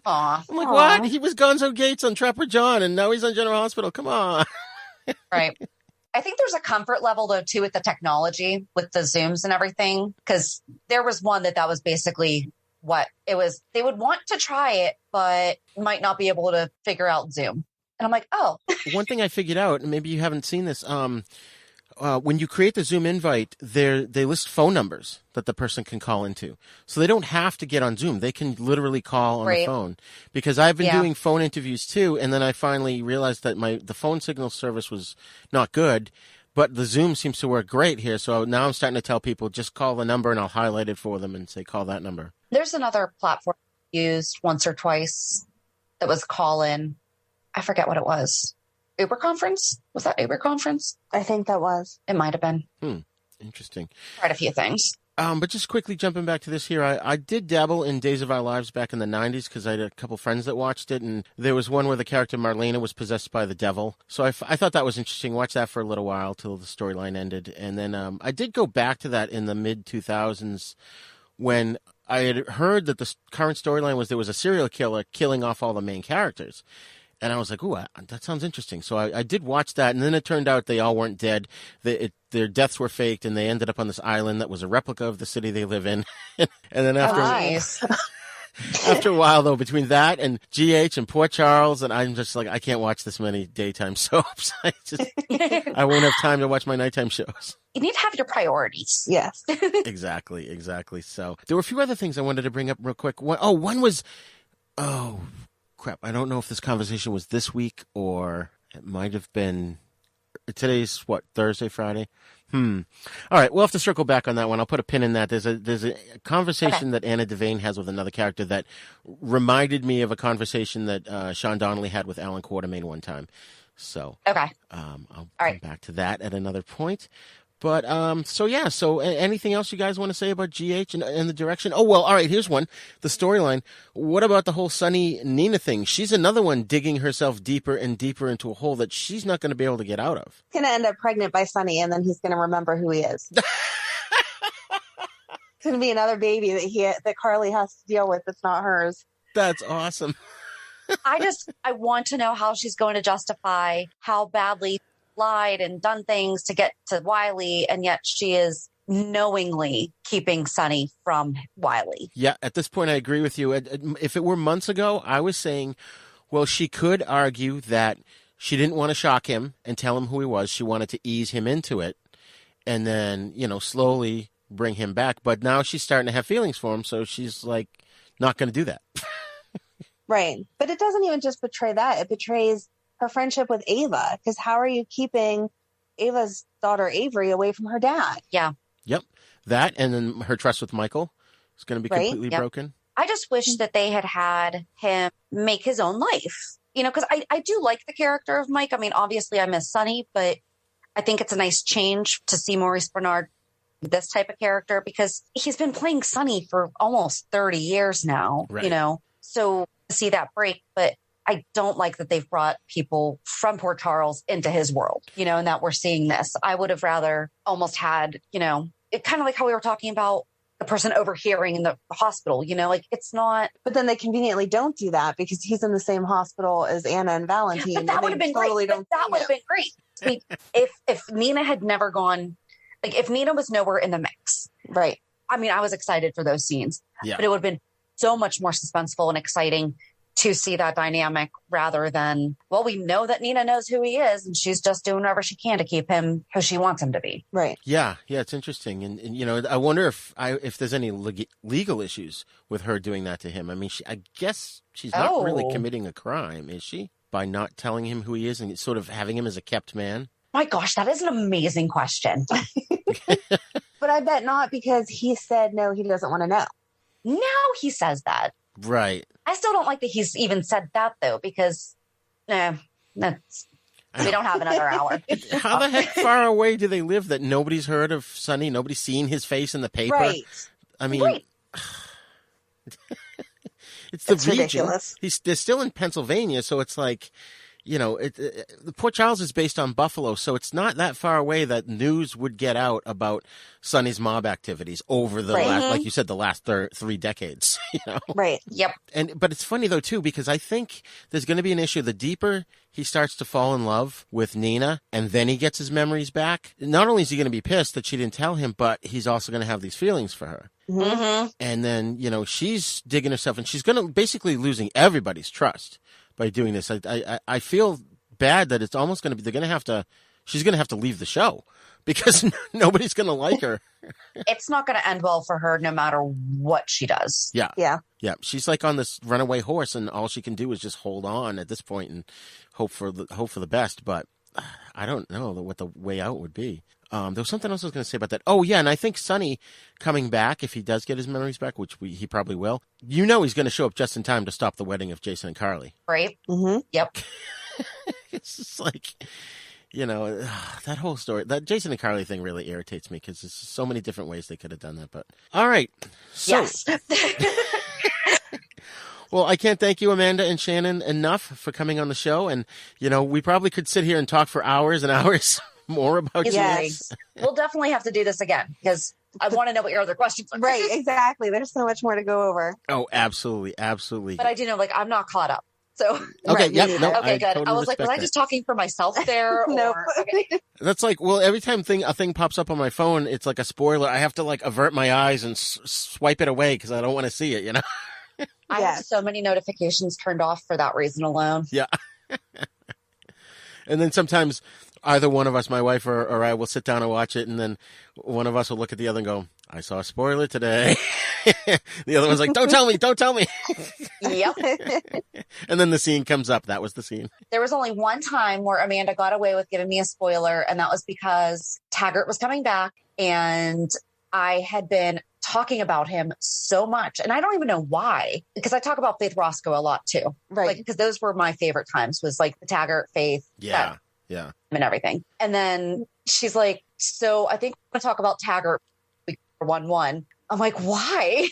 Aw. I'm like, what? He was Gonzo Gates on Trapper John, and now he's on General Hospital. Come on. Right. I think there's a comfort level, though, too, with the technology, with the Zooms and everything, because there was one that was basically what it was. They would want to try it, but might not be able to figure out Zoom. And I'm like, oh. One thing I figured out, and maybe you haven't seen this, when you create the Zoom invite, they list phone numbers that the person can call into. So they don't have to get on Zoom. They can literally call on the phone. Because I've been doing phone interviews too, and then I finally realized that the phone signal service was not good, but the Zoom seems to work great here. So now I'm starting to tell people, just call the number and I'll highlight it for them and say, call that number. There's another platform I used once or twice that was call-in. I forget what it was. Uber Conference? Was that Uber Conference? I think that was. It might have been. Interesting. Tried a few things. But just quickly jumping back to this here, I did dabble in Days of Our Lives back in the 90s because I had a couple friends that watched it, and there was one where the character Marlena was possessed by the devil. So I thought that was interesting. Watched that for a little while till the storyline ended. And then I did go back to that in the mid-2000s when I had heard that the current storyline was there was a serial killer killing off all the main characters. And I was like, ooh, that sounds interesting. So I did watch that, and then it turned out they all weren't dead. Their deaths were faked, and they ended up on this island that was a replica of the city they live in. And then after a while, though, between that and GH and Port Charles, and I'm just like, I can't watch this many daytime soaps. I won't have time to watch my nighttime shows. You need to have your priorities. Yes. Exactly. So there were a few other things I wanted to bring up real quick. One was, crap, I don't know if this conversation was this week or it might have been today's Thursday, Friday. All right, we'll have to circle back on that one. I'll put a pin in that. There's a conversation that Anna Devane has with another character that reminded me of a conversation that Sean Donnelly had with Alan Quartermain one time. So I'll come back to that at another point. But, so anything else you guys want to say about GH and the direction? Oh, well, all right, here's one. The storyline. What about the whole Sunny Nina thing? She's another one digging herself deeper and deeper into a hole that she's not going to be able to get out of. He's going to end up pregnant by Sunny, and then he's going to remember who he is. It's going to be another baby that Carly has to deal with that's not hers. That's awesome. I want to know how she's going to justify how badly lied and done things to get to Wiley, and yet she is knowingly keeping Sunny from Wiley. Yeah, at this point I agree with you. If it were months ago, I was saying, well, she could argue that she didn't want to shock him and tell him who he was. She wanted to ease him into it and then, slowly bring him back. But now she's starting to have feelings for him, so she's like not going to do that. Right. But it doesn't even just betray that. It betrays her friendship with Ava, because how are you keeping Ava's daughter Avery away from her dad? Yeah. Yep. That, and then her trust with Michael is going to be completely broken. I just wish that they had him make his own life, because I do like the character of Mike. I mean, obviously I miss Sunny, but I think it's a nice change to see Maurice Bernard, this type of character, because he's been playing Sunny for almost 30 years now, so to see that break, but I don't like that they've brought people from Port Charles into his world, and that we're seeing this. I would have rather almost had, it kind of like how we were talking about the person overhearing in the hospital, it's not. But then they conveniently don't do that because he's in the same hospital as Anna and Valentine. But that would have been great. That would have been great. If Nina had never gone Like if Nina was nowhere in the mix. Right. I mean, I was excited for those scenes, Yeah. but it would have been so much more suspenseful and exciting to see that dynamic rather than, well, we know that Nina knows who he is and she's just doing whatever she can to keep him who she wants him to be. Right. Yeah, it's interesting. And you know, I wonder if there's any legal issues with her doing that to him. I mean, I guess she's not really committing a crime, is she? By not telling him who he is and sort of having him as a kept man? My gosh, that is an amazing question. But I bet not, because he said no, he doesn't want to know. Now he says that. Right. I still don't like that he's even said that, though, because we don't have another hour. How the heck far away do they live that nobody's heard of Sonny? Nobody's seen his face in the paper? Right. I mean, it's region. Ridiculous. They're still in Pennsylvania, so it's like, you know, the Port Charles is based on Buffalo, so it's not that far away that news would get out about Sonny's mob activities over the last, like you said, the last 3 decades. You know, right? Yep. But it's funny though too, because I think there's going to be an issue. The deeper he starts to fall in love with Nina, and then he gets his memories back. Not only is he going to be pissed that she didn't tell him, but he's also going to have these feelings for her. Mm-hmm. And then, you know, she's digging herself, and she's going to basically losing everybody's trust by doing this. I feel bad that it's almost going to be, she's going to have to leave the show because nobody's going to like her. It's not going to end well for her no matter what she does. Yeah. Yeah. Yeah. She's like on this runaway horse, and all she can do is just hold on at this point and hope for the best. But I don't know what the way out would be. There was something else I was going to say about that. Oh, yeah, and I think Sonny coming back, if he does get his memories back, which he probably will, you know he's going to show up just in time to stop the wedding of Jason and Carly. Right? Mm-hmm. Yep. It's just like, you know, that whole story, that Jason and Carly thing really irritates me because there's so many different ways they could have done that. But all right. So, yes. Well, I can't thank you, Amanda and Shannon, enough for coming on the show. And, you know, we probably could sit here and talk for hours and hours more about yes. We'll definitely have to do this again because I want to know what your other questions are. Right, exactly. There's so much more to go over. Oh, absolutely. Absolutely. But I do know, like, I'm not caught up. So, okay, right. Yep, no, okay, good. Totally I was like, was I just talking for myself there? Nope. Okay. That's like, well, every time a thing pops up on my phone, it's like a spoiler. I have to like avert my eyes and swipe it away because I don't want to see it, you know? I have so many notifications turned off for that reason alone. Yeah. And then sometimes either one of us, my wife or I, will sit down and watch it, and then one of us will look at the other and go, I saw a spoiler today. The other one's like, don't tell me. Yep. And then the scene comes up. That was the scene. There was only one time where Amanda got away with giving me a spoiler, and that was because Taggart was coming back, and I had been talking about him so much, and I don't even know why, because I talk about Faith Roscoe a lot too. Right. Like, because those were my favorite times, was like the Taggart, Faith. Yeah. And everything. And then she's like, so I think we're going to talk about Taggart 1-1. I'm like, why?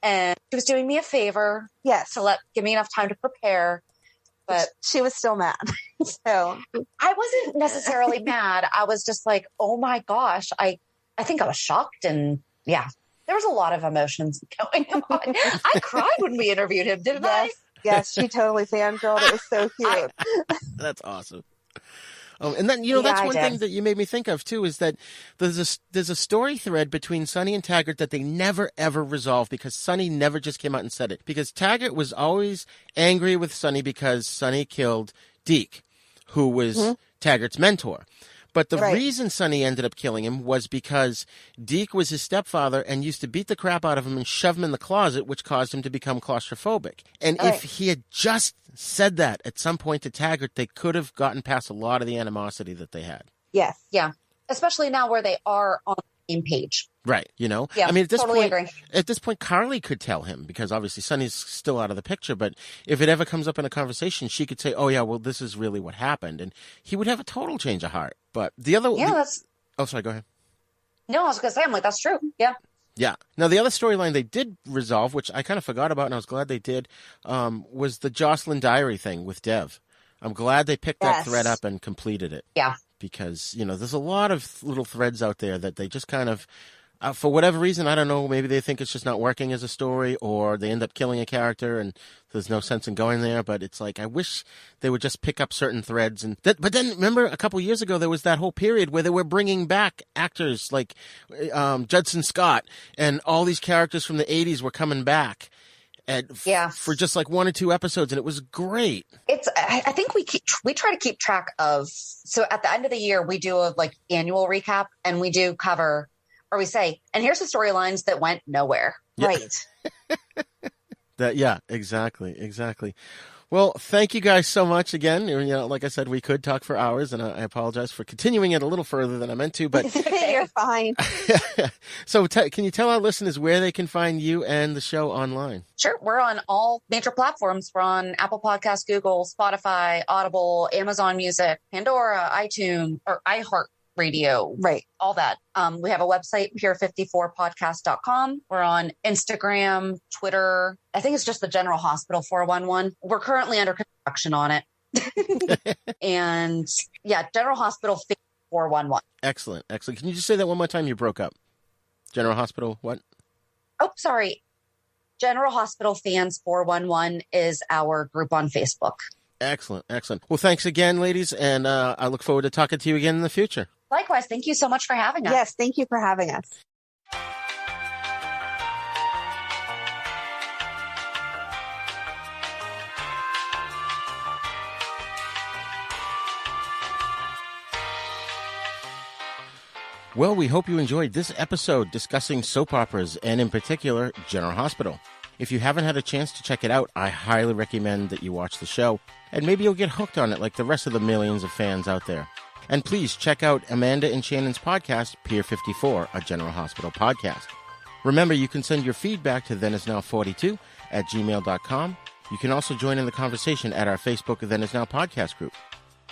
And she was doing me a favor. Yes. To give me enough time to prepare. But she was still mad. So I wasn't necessarily mad. I was just like, oh my gosh. I think I was shocked, and yeah, there was a lot of emotions going on. I cried when we interviewed him, didn't I? Yes, she totally fangirled. It was so cute. That's awesome. And then, you know, that's one thing that you made me think of, too, is that there's a story thread between Sonny and Taggart that they never, ever resolved, because Sonny never just came out and said it. Because Taggart was always angry with Sonny because Sonny killed Deke, who was Taggart's mentor. But the reason Sonny ended up killing him was because Deke was his stepfather and used to beat the crap out of him and shove him in the closet, which caused him to become claustrophobic. And if he had just said that at some point to Taggart, they could have gotten past a lot of the animosity that they had. Yes. Yeah. Especially now where they are on the same page. Right. You know? Yeah, I mean, agree. At this point, Carly could tell him, because obviously Sonny's still out of the picture. But if it ever comes up in a conversation, she could say, oh, yeah, well, this is really what happened. And he would have a total change of heart. But the other... Oh, sorry, go ahead. No, I was going to say, I'm like, that's true. Yeah. Yeah. Now, the other storyline they did resolve, which I kind of forgot about, and I was glad they did, was the Jocelyn Diary thing with Dev. I'm glad they picked that thread up and completed it. Yeah. Because, you know, there's a lot of little threads out there that they just kind of For whatever reason, I don't know, maybe they think it's just not working as a story, or they end up killing a character and there's no sense in going there. But it's like, I wish they would just pick up certain threads. But then, remember, a couple years ago, there was that whole period where they were bringing back actors like Judson Scott, and all these characters from the 80s were coming back. For just like 1 or 2 episodes, and it was great. I think we try to keep track of, so at the end of the year, we do a like annual recap, and we do cover, or we say, and here's the storylines that went nowhere. Yeah. Right. Exactly. Well, thank you guys so much again. You know, like I said, we could talk for hours, and I apologize for continuing it a little further than I meant to, but you're fine. So can you tell our listeners where they can find you and the show online? Sure. We're on all major platforms. We're on Apple Podcasts, Google, Spotify, Audible, Amazon Music, Pandora, iTunes, or iHeartRadio. Right. All that. We have a website, pure54podcast.com. We're on Instagram, Twitter. I think it's just the General Hospital 411. We're currently under construction on it. And yeah, General Hospital 411. Excellent. Can you just say that one more time? You broke up. General Hospital, what? Oh, sorry. General Hospital Fans 411 is our group on Facebook. Excellent. Well, thanks again, ladies, and I look forward to talking to you again in the future. Likewise. Thank you so much for having us. Yes, thank you for having us. Well, we hope you enjoyed this episode discussing soap operas, and in particular, General Hospital. If you haven't had a chance to check it out, I highly recommend that you watch the show, and maybe you'll get hooked on it like the rest of the millions of fans out there. And please check out Amanda and Shannon's podcast, Pier 54, a General Hospital podcast. Remember, you can send your feedback to thenisnow42@gmail.com. You can also join in the conversation at our Facebook Then Is Now podcast group.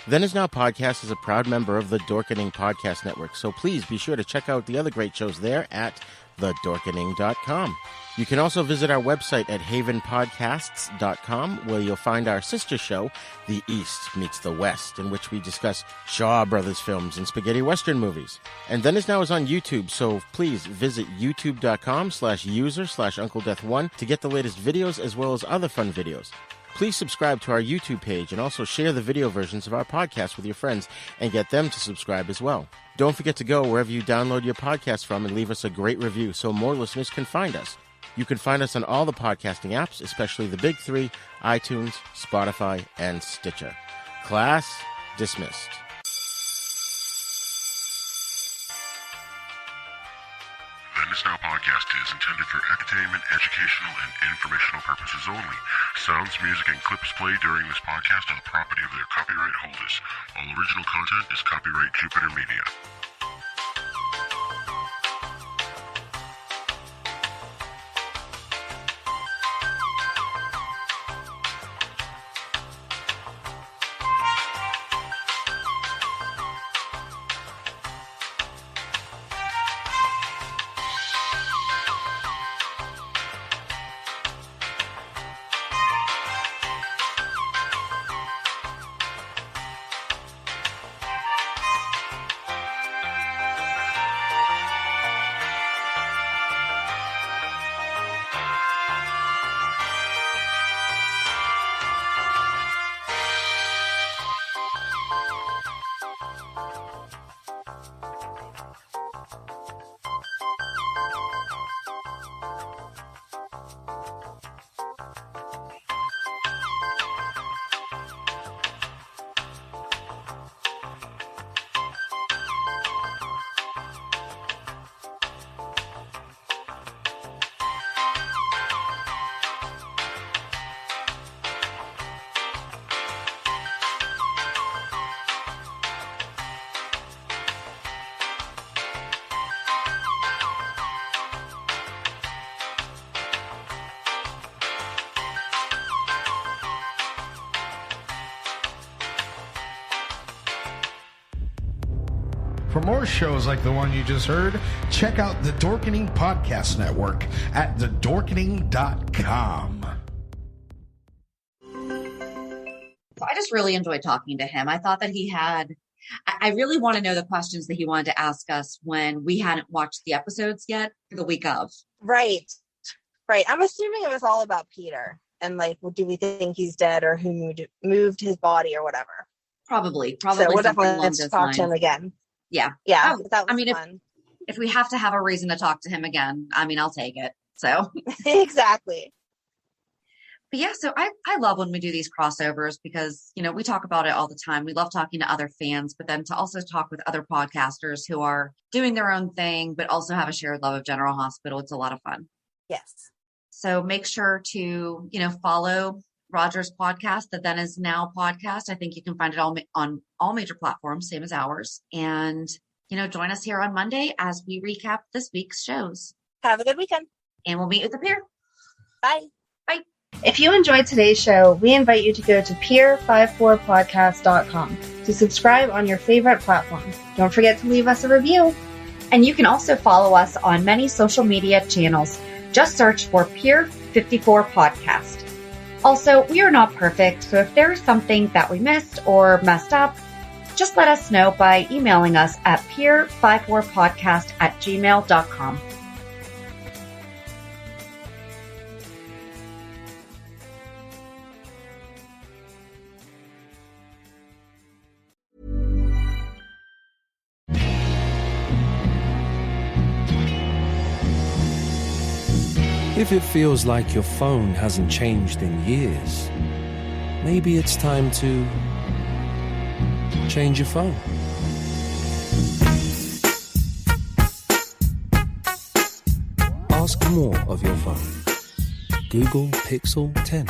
Then Is Now podcast is a proud member of the Dorkening Podcast Network, so please be sure to check out the other great shows there at thedorkening.com. You can also visit our website at havenpodcasts.com, where you'll find our sister show, The East Meets the West, in which we discuss Shaw Brothers films and spaghetti western movies. And Then Is Now is on YouTube, so please visit youtube.com/user/UncleDeath1 to get the latest videos as well as other fun videos. Please subscribe to our YouTube page and also share the video versions of our podcast with your friends and get them to subscribe as well. Don't forget to go wherever you download your podcast from and leave us a great review so more listeners can find us. You can find us on all the podcasting apps, especially the big three, iTunes, Spotify, and Stitcher. Class dismissed. The Then Is Now podcast is intended for entertainment, educational, and informational purposes only. Sounds, music, and clips played during this podcast are the property of their copyright holders. All original content is copyright Jupiter Media. For more shows like the one you just heard, check out the Dorkening Podcast Network at thedorkening.com. I just really enjoyed talking to him. I thought that he had I really want to know the questions that he wanted to ask us when we hadn't watched the episodes yet the week of. Right. I'm assuming it was all about Peter and like, do we think he's dead or who moved his body or whatever? Probably. So we'll definitely along have to those talk to him lines. again. Yeah. Yeah. That was fun. If we have to have a reason to talk to him again, I mean, I'll take it. So exactly. But yeah, so I love when we do these crossovers because, you know, we talk about it all the time. We love talking to other fans, but then to also talk with other podcasters who are doing their own thing, but also have a shared love of General Hospital. It's a lot of fun. Yes. So make sure to, you know, follow Roger's podcast, the Then Is Now podcast. I think you can find it on all major platforms, same as ours. And, you know, join us here on Monday as we recap this week's shows. Have a good weekend. And we'll meet at the pier. Bye. Bye. If you enjoyed today's show, we invite you to go to pier54podcast.com to subscribe on your favorite platform. Don't forget to leave us a review. And you can also follow us on many social media channels. Just search for Pier 54 Podcast. Also, we are not perfect, so if there is something that we missed or messed up, just let us know by emailing us at pier54podcast@gmail.com. If it feels like your phone hasn't changed in years, maybe it's time to change your phone. Ask more of your phone. Google Pixel 10.